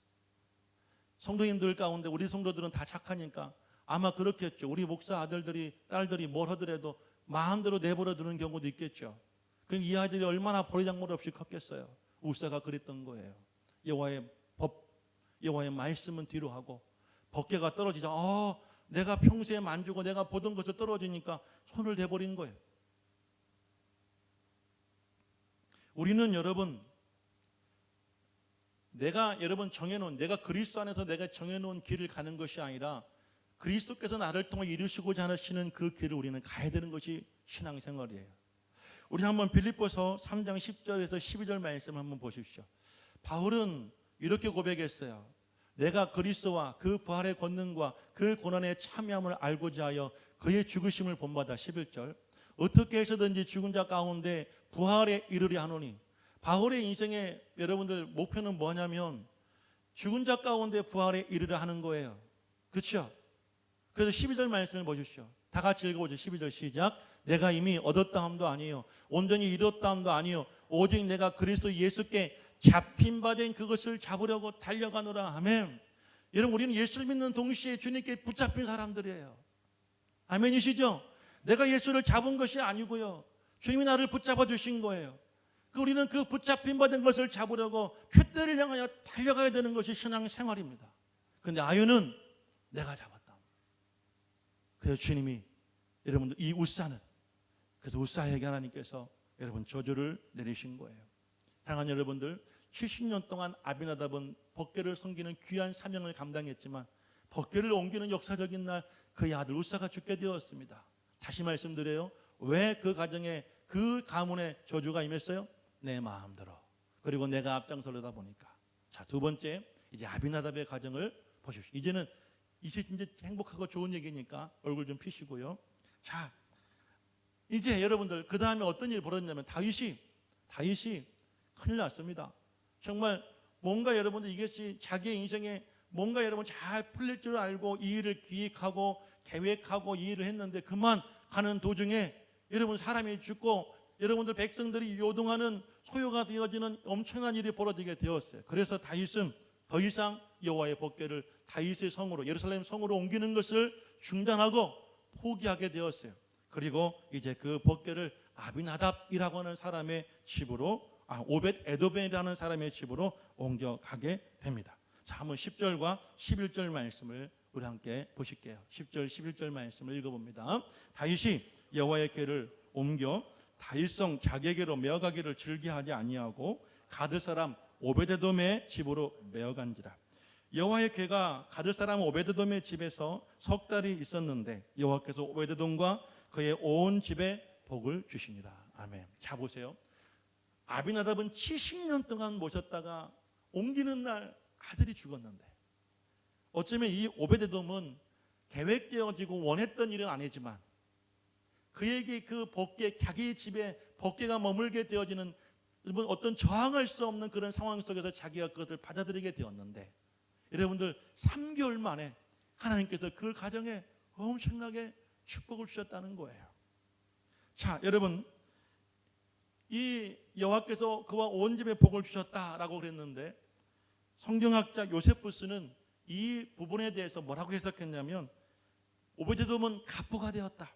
A: 성도님들 가운데 우리 성도들은 다 착하니까 아마 그렇겠죠. 우리 목사 아들들이, 딸들이 뭘 하더라도 마음대로 내버려 두는 경우도 있겠죠. 그럼 이 아이들이 얼마나 버리장머리 없이 컸겠어요. 우사가 그랬던 거예요. 여호와의 법, 여호와의 말씀은 뒤로 하고 법궤가 떨어지자 내가 평소에 만지고 내가 보던 것을 떨어지니까 손을 대버린 거예요. 우리는 여러분, 내가 그리스도 안에서 내가 정해놓은 길을 가는 것이 아니라 그리스도께서 나를 통해 이루시고자 하시는 그 길을 우리는 가야 되는 것이 신앙생활이에요. 우리 한번 빌립보서 3장 10절에서 12절 말씀 한번 보십시오. 바울은 이렇게 고백했어요. 내가 그리스도와 그 부활의 권능과 그 고난의 참여함을 알고자 하여 그의 죽으심을 본받아. 11절. 어떻게 해서든지 죽은 자 가운데 부활에 이르려 하노니. 바울의 인생의 여러분들 목표는 뭐냐면 죽은 자 가운데 부활에 이르려 하는 거예요. 그렇죠? 그래서 12절 말씀을 보십시오. 다 같이 읽어보죠. 12절 시작. 내가 이미 얻었다 함도 아니요 온전히 이뤘다 함도 아니요 오직 내가 그리스도 예수께 잡힌 바 된 그것을 잡으려고 달려가노라. 아멘. 여러분, 우리는 예수를 믿는 동시에 주님께 붙잡힌 사람들이에요. 아멘이시죠? 내가 예수를 잡은 것이 아니고요, 주님이 나를 붙잡아 주신 거예요. 우리는 그 붙잡힌 바 된 것을 잡으려고 푯대를 향하여 달려가야 되는 것이 신앙생활입니다. 그런데 아유는 내가 잡았다. 그래서 주님이, 여러분들, 이 우사는, 그래서 우사에게 하나님께서 여러분 저주를 내리신 거예요. 사랑하는 여러분들, 70년 동안 아비나답은 법궤를 섬기는 귀한 사명을 감당했지만 법궤를 옮기는 역사적인 날 그의 아들 우사가 죽게 되었습니다. 다시 말씀드려요. 왜 그 가정에, 그 가문에 저주가 임했어요? 내 마음대로. 그리고 내가 앞장서려다 보니까. 자, 두 번째, 이제 아비나답의 가정을 보십시오. 이제는 이제 행복하고 좋은 얘기니까 얼굴 좀 피시고요. 자, 이제 여러분들 그 다음에 어떤 일이 벌어졌냐면 다윗이 큰일 났습니다. 정말 뭔가 여러분들 이것이 자기의 인생에 뭔가 여러분 잘 풀릴 줄 알고 이 일을 기획하고 계획하고 이 일을 했는데 그만 가는 도중에 여러분 사람이 죽고 여러분들 백성들이 요동하는 소요가 되어지는 엄청난 일이 벌어지게 되었어요. 그래서 다윗은 더 이상 여호와의 법궤를 다윗의 성으로, 예루살렘 성으로 옮기는 것을 중단하고 포기하게 되었어요. 그리고 이제 그 법궤를 아비나답이라고 하는 사람의 집으로, 오벳 에돔이라는 사람의 집으로 옮겨가게 됩니다. 자, 한번 10절과 11절 말씀을 우리 함께 보실게요. 10절 11절 말씀을 읽어봅니다. 다윗이 여호와의 궤를 옮겨 다윗성 자기에게로 메어가기를 즐겨하지 아니하고 가드 사람 오벳에돔의 집으로 메어간지라. 여호와의 궤가 가드 사람 오벳에돔의 집에서 석 달이 있었는데 여호와께서 오벳에돔과 그의 온 집에 복을 주시니라. 아멘. 자, 보세요. 아비나답은 70년 동안 모셨다가 옮기는 날 아들이 죽었는데, 어쩌면 이 오베데돔은 계획되어지고 원했던 일은 아니지만 그에게 그 복계, 자기 집에 복계가 머물게 되어지는 어떤 저항할 수 없는 그런 상황 속에서 자기가 그것을 받아들이게 되었는데, 여러분들 3개월 만에 하나님께서 그 가정에 엄청나게 축복을 주셨다는 거예요. 자, 여러분, 이 여호와께서 그와 온 집에 복을 주셨다라고 그랬는데, 성경학자 요세푸스는 이 부분에 대해서 뭐라고 해석했냐면, 오베데돔은 갑부가 되었다,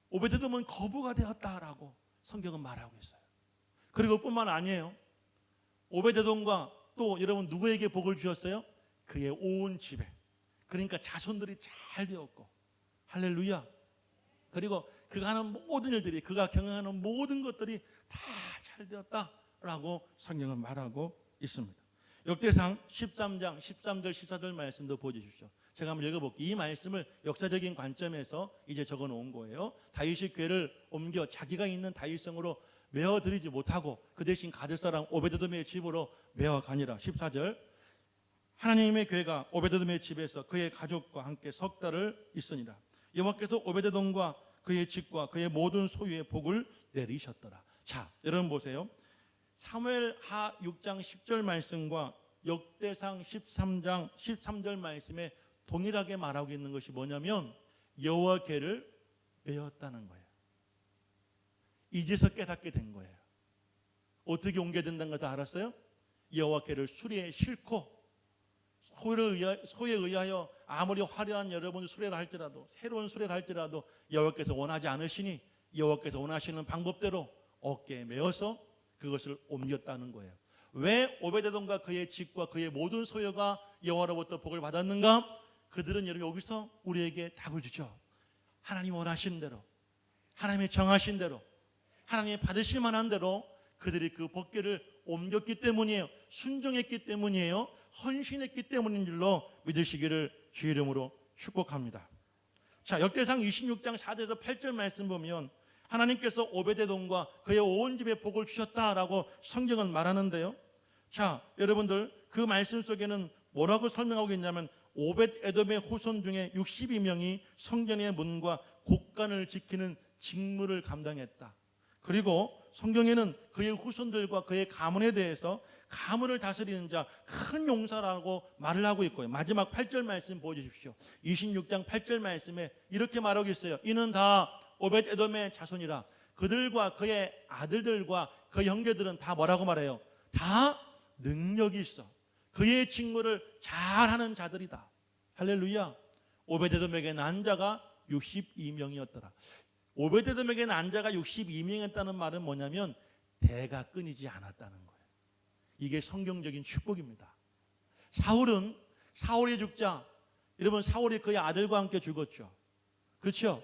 A: 오베데돔은 거부가 되었다라고 성경은 말하고 있어요. 그리고 뿐만 아니에요. 오베데돔과 또 여러분 누구에게 복을 주셨어요? 그의 온 집에, 그러니까 자손들이 잘 되었고, 할렐루야. 그리고 그가 하는 모든 일들이, 그가 경영하는 모든 것들이 다 잘 되었다라고 성경은 말하고 있습니다. 역대상 13장 13절 14절 말씀도 보여주십시오. 제가 한번 읽어볼게요. 이 말씀을 역사적인 관점에서 이제 적어놓은 거예요. 다윗이 궤를 옮겨 자기가 있는 다윗성으로 메어드리지 못하고 그 대신 가들 사람 오베데돔의 집으로 메어가니라. 14절, 하나님의 궤가 오베데돔의 집에서 그의 가족과 함께 석 달을 있으니라. 여호와께서 오베데돔과 그의 집과 그의 모든 소유의 복을 내리셨더라. 자, 여러분 보세요. 사무엘하 6장 10절 말씀과 역대상 13장 13절 말씀에 동일하게 말하고 있는 것이 뭐냐면, 여호와 궤를 메었다는 거예요. 이제서 깨닫게 된 거예요. 어떻게 옮겨야 된다는 거 다 알았어요? 여호와 궤를 수레에 싣고, 소에 의하여 아무리 화려한 여러분 수레를 할지라도, 새로운 수레를 할지라도 여호와께서 원하지 않으시니 여호와께서 원하시는 방법대로 어깨에 메어서 그것을 옮겼다는 거예요. 왜 오베데돔과 그의 집과 그의 모든 소유가 여호와로부터 복을 받았는가? 그들은 여기서 우리에게 답을 주죠. 하나님 원하신 대로, 하나님이 정하신 대로, 하나님이 받으실 만한 대로 그들이 그 복궤를 옮겼기 때문이에요. 순종했기 때문이에요. 헌신했기 때문인 줄로 믿으시기를 주의 이름으로 축복합니다. 자, 역대상 26장 4절에서 8절 말씀 보면 하나님께서 오베데돔과 그의 온 집에 복을 주셨다라고 성경은 말하는데요. 자, 여러분들, 그 말씀 속에는 뭐라고 설명하고 있냐면, 오벳에돔의 후손 중에 62명이 성전의 문과 곳간을 지키는 직무를 감당했다. 그리고 성경에는 그의 후손들과 그의 가문에 대해서 가문을 다스리는 자, 큰 용사라고 말을 하고 있고요. 마지막 8절 말씀 보여주십시오. 26장 8절 말씀에 이렇게 말하고 있어요. 이는 다 오벳에돔의 자손이라. 그들과 그의 아들들과 그 형제들은 다 뭐라고 말해요? 다 능력이 있어. 그의 직무를 잘하는 자들이다. 할렐루야. 오베데돔에게 난 자가 62명이었더라. 오베데돔에게 난 자가 62명이었다는 말은 뭐냐면 대가 끊이지 않았다는 거예요. 이게 성경적인 축복입니다. 사울이 죽자, 여러분, 사울이 그의 아들과 함께 죽었죠. 그렇죠?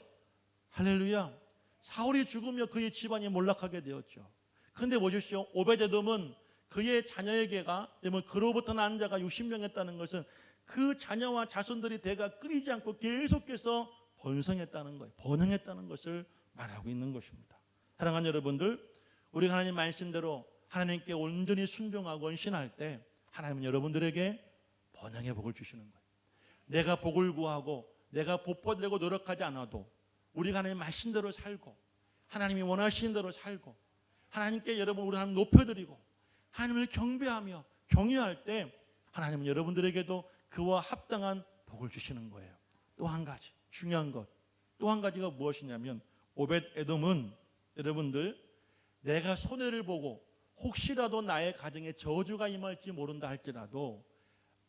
A: 할렐루야. 사울이 죽으며 그의 집안이 몰락하게 되었죠. 그런데 보십시오. 오베데돔은 그의 자녀에게가, 그로부터 난 자가 60명이었다는 것은 그 자녀와 자손들이 대가 끊이지 않고 계속해서 번성했다는 거예요. 번영했다는 것을 말하고 있는 것입니다. 사랑하는 여러분들, 우리가 하나님 말씀대로 하나님께 온전히 순종하고 헌신할 때 하나님은 여러분들에게 번영의 복을 주시는 거예요. 내가 복을 구하고 내가 복 받으려고 노력하지 않아도 우리가 하나님 말씀대로 살고 하나님이 원하시는 대로 살고 하나님께 여러분 우리 하나님 높여드리고 하나님을 경배하며 경외할 때 하나님은 여러분들에게도 그와 합당한 복을 주시는 거예요. 또 한 가지 중요한 것, 또 한 가지가 무엇이냐면, 오벳에돔은 여러분들, 내가 손해를 보고 혹시라도 나의 가정에 저주가 임할지 모른다 할지라도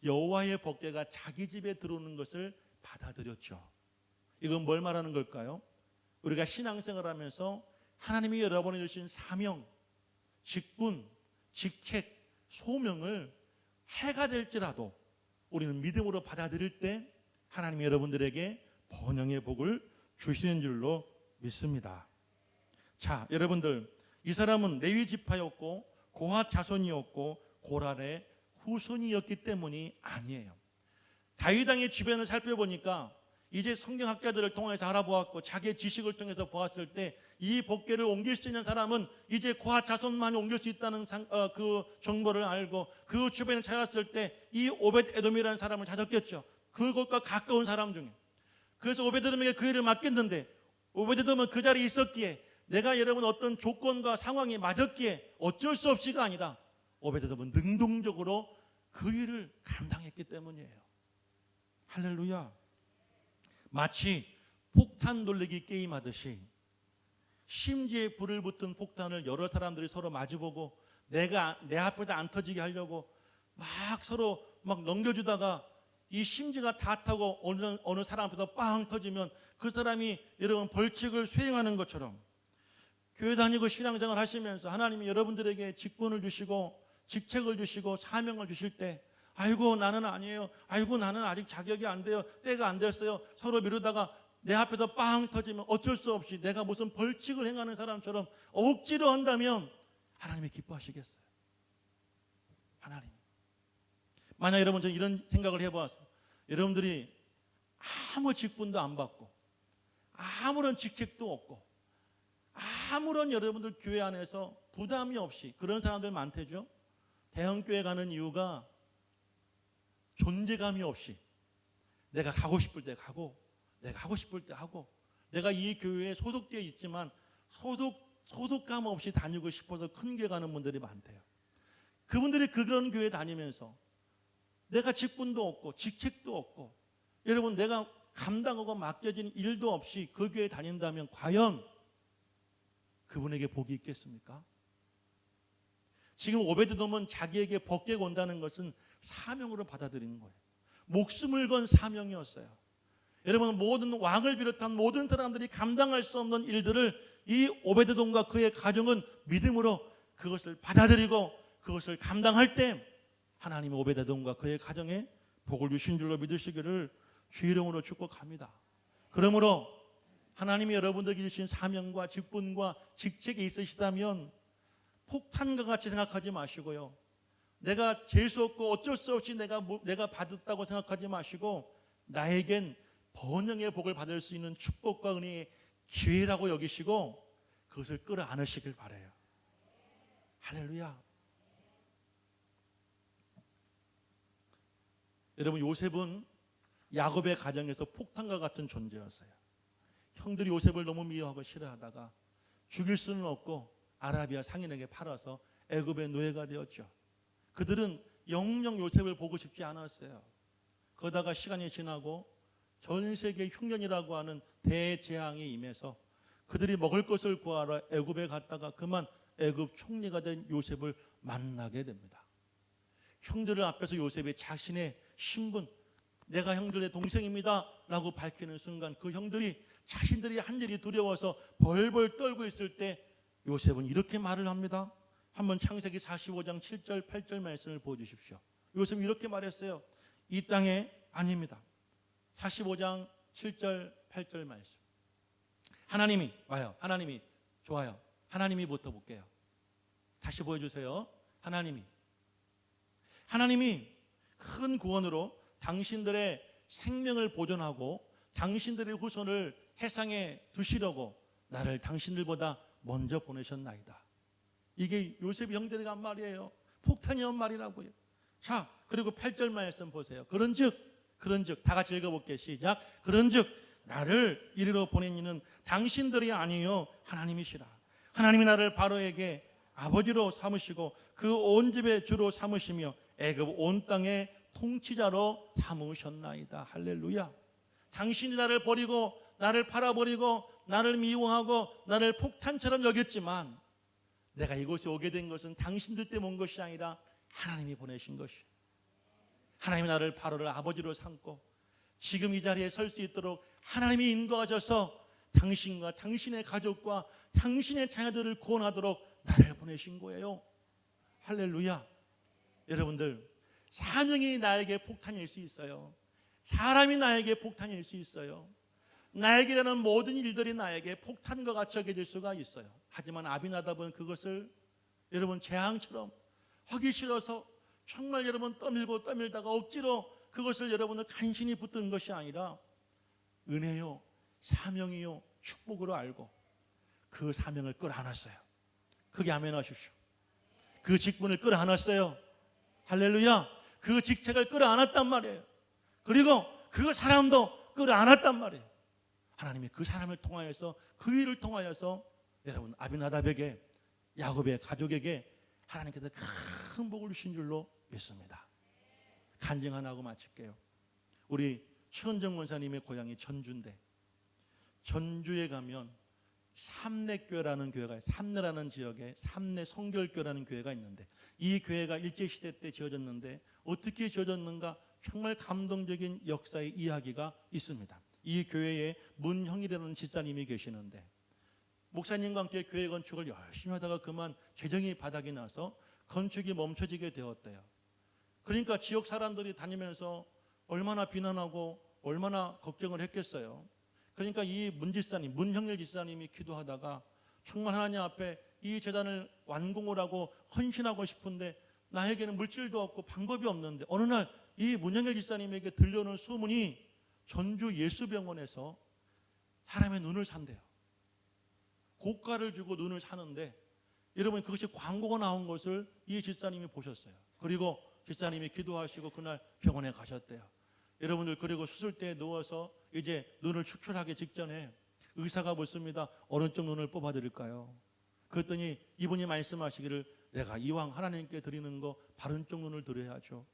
A: 여호와의 복궤가 자기 집에 들어오는 것을 받아들였죠. 이건 뭘 말하는 걸까요? 우리가 신앙생활하면서 하나님이 여러분에게 주신 사명, 직분, 직책, 소명을 해가 될지라도 우리는 믿음으로 받아들일 때 하나님이 여러분들에게 번영의 복을 주시는 줄로 믿습니다. 자, 여러분들, 이 사람은 레위 지파였고 고핫 자손이었고 고랄의 후손이었기 때문이 아니에요. 다윗 왕의 주변을 살펴보니까 이제 성경학자들을 통해서 알아보았고 자기의 지식을 통해서 보았을 때 이 복궤를 옮길 수 있는 사람은 이제 고아 자손만이 옮길 수 있다는 그 정보를 알고 그 주변에 찾았을 때 이 오벳 에돔이라는 사람을 찾았겠죠. 그것과 가까운 사람 중에. 그래서 오벳 에돔에게 그 일을 맡겼는데 오벳 에돔은 그 자리에 있었기에 내가 여러분 어떤 조건과 상황이 맞았기에 어쩔 수 없이가 아니라 오벳 에돔은 능동적으로 그 일을 감당했기 때문이에요. 할렐루야. 마치 폭탄 돌리기 게임 하듯이 심지에 불을 붙은 폭탄을 여러 사람들이 서로 마주보고 내가 내 앞에다 안 터지게 하려고 막 서로 막 넘겨주다가 이 심지가 다 타고 어느 사람 앞에다 빵 터지면 그 사람이 여러분 벌칙을 수행하는 것처럼 교회 다니고 신앙생활 하시면서 하나님이 여러분들에게 직분을 주시고 직책을 주시고 사명을 주실 때 아이고 나는 아니에요. 아이고 나는 아직 자격이 안 돼요. 때가 안 됐어요. 서로 미루다가 내 앞에다 빵 터지면 어쩔 수 없이 내가 무슨 벌칙을 행하는 사람처럼 억지로 한다면 하나님이 기뻐하시겠어요? 하나님. 만약 여러분 저 이런 생각을 해보았어요. 여러분들이 아무 직분도 안 받고 아무런 직책도 없고 아무런 여러분들 교회 안에서 부담이 없이 그런 사람들 많대죠. 대형교회 가는 이유가 존재감이 없이 내가 가고 싶을 때 가고 내가 하고 싶을 때 하고 내가 이 교회에 소속되어 있지만 소속감 없이 다니고 싶어서 큰 교회 가는 분들이 많대요. 그분들이 그런 교회 다니면서 내가 직분도 없고 직책도 없고 여러분 내가 감당하고 맡겨진 일도 없이 그 교회에 다닌다면 과연 그분에게 복이 있겠습니까? 지금 오베드돔은 자기에게 복귀가 온다는 것은 사명으로 받아들이는 거예요. 목숨을 건 사명이었어요. 여러분 모든 왕을 비롯한 모든 사람들이 감당할 수 없는 일들을 이 오베드돔과 그의 가정은 믿음으로 그것을 받아들이고 그것을 감당할 때 하나님이 오베드돔과 그의 가정에 복을 주신 줄로 믿으시기를 주의 이름으로 축복합니다. 그러므로 하나님이 여러분들에게 주신 사명과 직분과 직책이 있으시다면 폭탄과 같이 생각하지 마시고요. 내가 재수 없고 어쩔 수 없이 내가 받았다고 생각하지 마시고 나에겐 번영의 복을 받을 수 있는 축복과 은혜의 기회라고 여기시고 그것을 끌어안으시길 바라요. 할렐루야. 여러분 요셉은 야곱의 가정에서 폭탄과 같은 존재였어요. 형들이 요셉을 너무 미워하고 싫어하다가 죽일 수는 없고 아라비아 상인에게 팔아서 애굽의 노예가 되었죠. 그들은 영영 요셉을 보고 싶지 않았어요. 그러다가 시간이 지나고 전 세계 흉년이라고 하는 대재앙이 임해서 그들이 먹을 것을 구하러 애굽에 갔다가 그만 애굽 총리가 된 요셉을 만나게 됩니다. 형들을 앞에서 요셉이 자신의 신분, 내가 형들의 동생입니다 라고 밝히는 순간 그 형들이 자신들이 한 일이 두려워서 벌벌 떨고 있을 때 요셉은 이렇게 말을 합니다. 한번 창세기 45장 7절 8절 말씀을 보여주십시오. 요셉이 이렇게 말했어요. 이 땅에 아닙니다. 45장 7절 8절 말씀. 하나님이 와요. 하나님이 좋아요. 하나님이 붙어볼게요. 다시 보여주세요. 하나님이 큰 구원으로 당신들의 생명을 보존하고 당신들의 후손을 해상에 두시려고 나를 당신들보다 먼저 보내셨나이다. 이게 요셉이 형들에게 한 말이에요. 폭탄이 한 말이라고요. 자, 그리고 8절 말씀 보세요. 그런즉 다 같이 읽어볼게요. 시작. 그런즉 나를 이리로 보낸 이는 당신들이 아니요 하나님이시라. 하나님이 나를 바로에게 아버지로 삼으시고 그 온 집의 주로 삼으시며 애굽 온 땅의 통치자로 삼으셨나이다. 할렐루야. 당신이 나를 버리고 나를 팔아버리고 나를 미워하고 나를 폭탄처럼 여겼지만 내가 이곳에 오게 된 것은 당신들 때문에 온 것이 아니라 하나님이 보내신 것이에요. 하나님이 나를 바로를 아버지로 삼고 지금 이 자리에 설 수 있도록 하나님이 인도하셔서 당신과 당신의 가족과 당신의 자녀들을 구원하도록 나를 보내신 거예요. 할렐루야. 여러분들 사명이 나에게 폭탄일 수 있어요. 사람이 나에게 폭탄일 수 있어요. 나에게라는 모든 일들이 나에게 폭탄과 같이 여겨질 수가 있어요. 하지만 아비나답은 그것을 여러분 재앙처럼 하기 싫어서 정말 여러분 떠밀다가 억지로 그것을 여러분을 간신히 붙든 것이 아니라 은혜요, 사명이요, 축복으로 알고 그 사명을 끌어안았어요. 크게 아멘 하십시오. 그 직분을 끌어안았어요. 할렐루야. 그 직책을 끌어안았단 말이에요. 그리고 그 사람도 끌어안았단 말이에요. 하나님이 그 사람을 통하여서, 그 일을 통하여서 여러분 아비나답에게, 야곱의 가족에게 하나님께서 큰 복을 주신 줄로 믿습니다. 간증 하나 하고 마칠게요. 우리 최원정 원사님의 고향이 전주인데, 전주에 가면 삼내교회라는 교회가, 삼내라는 지역에 삼내 성결교회라는 교회가 있는데, 이 교회가 일제시대 때 지어졌는데 어떻게 지어졌는가 정말 감동적인 역사의 이야기가 있습니다. 이 교회에 문형이라는 집사님이 계시는데, 목사님과 함께 교회 건축을 열심히 하다가 그만 재정이 바닥이 나서 건축이 멈춰지게 되었대요. 그러니까 지역 사람들이 다니면서 얼마나 비난하고 얼마나 걱정을 했겠어요. 그러니까 이 문집사님, 문형일 집사님이 기도하다가 정말 하나님 앞에 이 재단을 완공을 하고 헌신하고 싶은데 나에게는 물질도 없고 방법이 없는데, 어느 날 이 문형일 집사님에게 들려오는 소문이 전주 예수병원에서 사람의 눈을 산대요. 고가를 주고 눈을 사는데, 여러분 그것이 광고가 나온 것을 이 집사님이 보셨어요. 그리고 집사님이 기도하시고 그날 병원에 가셨대요. 여러분들, 그리고 수술대에 누워서 이제 눈을 축출하기 직전에 의사가 묻습니다. 어느 쪽 눈을 뽑아드릴까요? 그랬더니 이분이 말씀하시기를, 내가 이왕 하나님께 드리는 거 바른 쪽 눈을 드려야죠.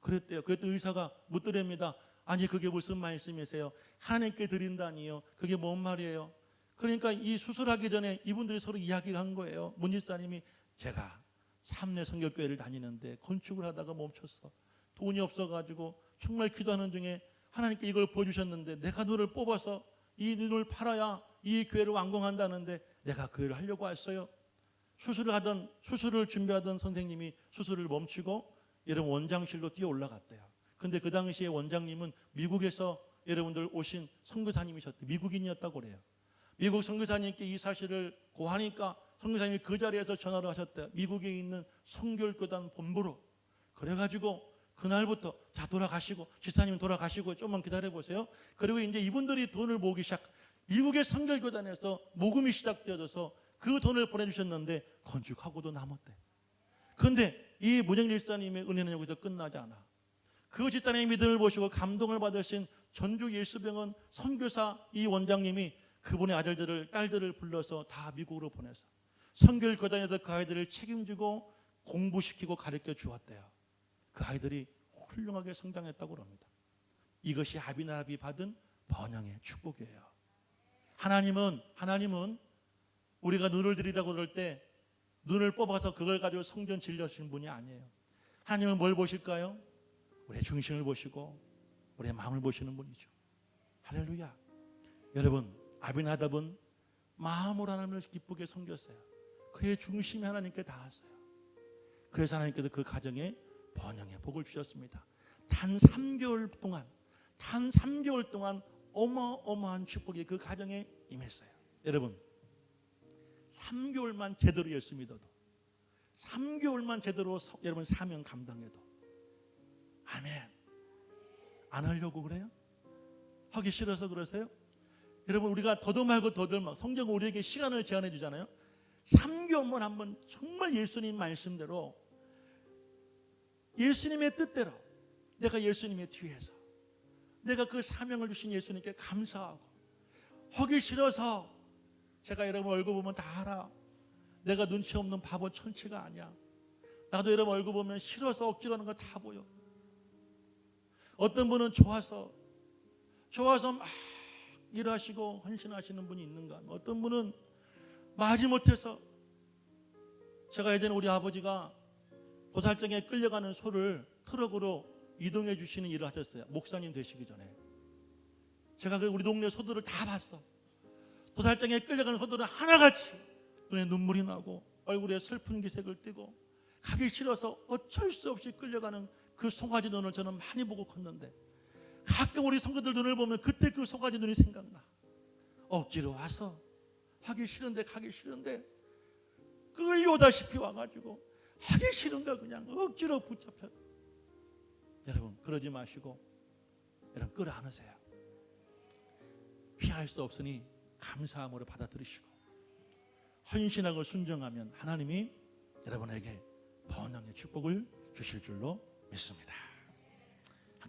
A: 그랬대요. 그랬더니 의사가 묻더랍니다. 아니 그게 무슨 말씀이세요? 하나님께 드린다니요? 그게 뭔 말이에요? 그러니까 이 수술하기 전에 이분들이 서로 이야기를 한 거예요. 문 집사님이, 제가 삼내 성결교회를 다니는데 건축을 하다가 멈췄어. 돈이 없어가지고 정말 기도하는 중에 하나님께 이걸 보여주셨는데, 내가 눈을 뽑아서 이 눈을 팔아야 이 교회를 완공한다는데 내가 그 일을 하려고 왔어요. 수술을 준비하던 선생님이 수술을 멈추고 여러분 원장실로 뛰어 올라갔대요. 근데 그 당시에 원장님은 미국에서 여러분들 오신 선교사님이셨대요. 미국인이었다고 그래요. 미국 선교사님께 이 사실을 고하니까 선교사님이 그 자리에서 전화를 하셨대요. 미국에 있는 성결교단 본부로. 그래가지고 그날부터 자 돌아가시고, 집사님 돌아가시고 좀만 기다려보세요. 그리고 이제 이분들이 돈을 모으기 미국의 성결교단에서 모금이 시작되어져서 그 돈을 보내주셨는데 건축하고도 남았대. 그런데 이 문영일 집사님의 은혜는 여기서 끝나지 않아. 그 집사님의 믿음을 보시고 감동을 받으신 전주 예수병원 선교사 이 원장님이 그분의 아들들을, 딸들을 불러서 다 미국으로 보내서 성결교단에서 그 아이들을 책임지고 공부시키고 가르쳐 주었대요. 그 아이들이 훌륭하게 성장했다고 합니다. 이것이 아비나답이 받은 번영의 축복이에요. 하나님은 우리가 눈을 드리라고 그럴 때 눈을 뽑아서 그걸 가지고 성전 질려주신 분이 아니에요. 하나님은 뭘 보실까요? 우리의 중심을 보시고 우리의 마음을 보시는 분이죠. 할렐루야. 여러분, 아비나답은 마음으로 하나님을 기쁘게 섬겼어요. 그의 중심이 하나님께 닿았어요. 그래서 하나님께서 그 가정에 번영의 복을 주셨습니다. 단 3개월 동안 어마어마한 축복이 그 가정에 임했어요. 여러분, 3개월만 제대로 예수 믿어도, 3개월만 제대로 여러분 사명 감당해도, 아멘. 안 하려고 그래요? 하기 싫어서 그러세요? 여러분, 우리가 더도 말고 더들 막 성경은 우리에게 시간을 제한해 주잖아요. 3개월만 한번 정말 예수님 말씀대로, 예수님의 뜻대로, 내가 예수님의 뒤에서 내가 그 사명을 주신 예수님께 감사하고, 하기 싫어서, 제가 여러분 얼굴 보면 다 알아. 내가 눈치 없는 바보 천치가 아니야. 나도 여러분 얼굴 보면 싫어서 억지로 하는 거 다 보여. 어떤 분은 좋아서 막 일하시고 헌신하시는 분이 있는가 하면, 어떤 분은 마지못해서, 제가 예전에 우리 아버지가 도살장에 끌려가는 소를 트럭으로 이동해 주시는 일을 하셨어요. 목사님 되시기 전에. 제가 우리 동네 소들을 다 봤어. 도살장에 끌려가는 소들은 하나같이 눈에 눈물이 나고 얼굴에 슬픈 기색을 띠고 가기 싫어서 어쩔 수 없이 끌려가는 그 송아지 눈을 저는 많이 보고 컸는데, 가끔 우리 성도들 눈을 보면 그때 그 송아지 눈이 생각나. 억지로 와서 하기 싫은데 가기 싫은데 끌려오다시피 와가지고 하기 싫은가 그냥 억지로 붙잡혀서. 여러분, 그러지 마시고 여러분 끌어안으세요. 피할 수 없으니 감사함으로 받아들이시고, 헌신하고 순종하면 하나님이 여러분에게 번영의 축복을 주실 줄로 믿습니다.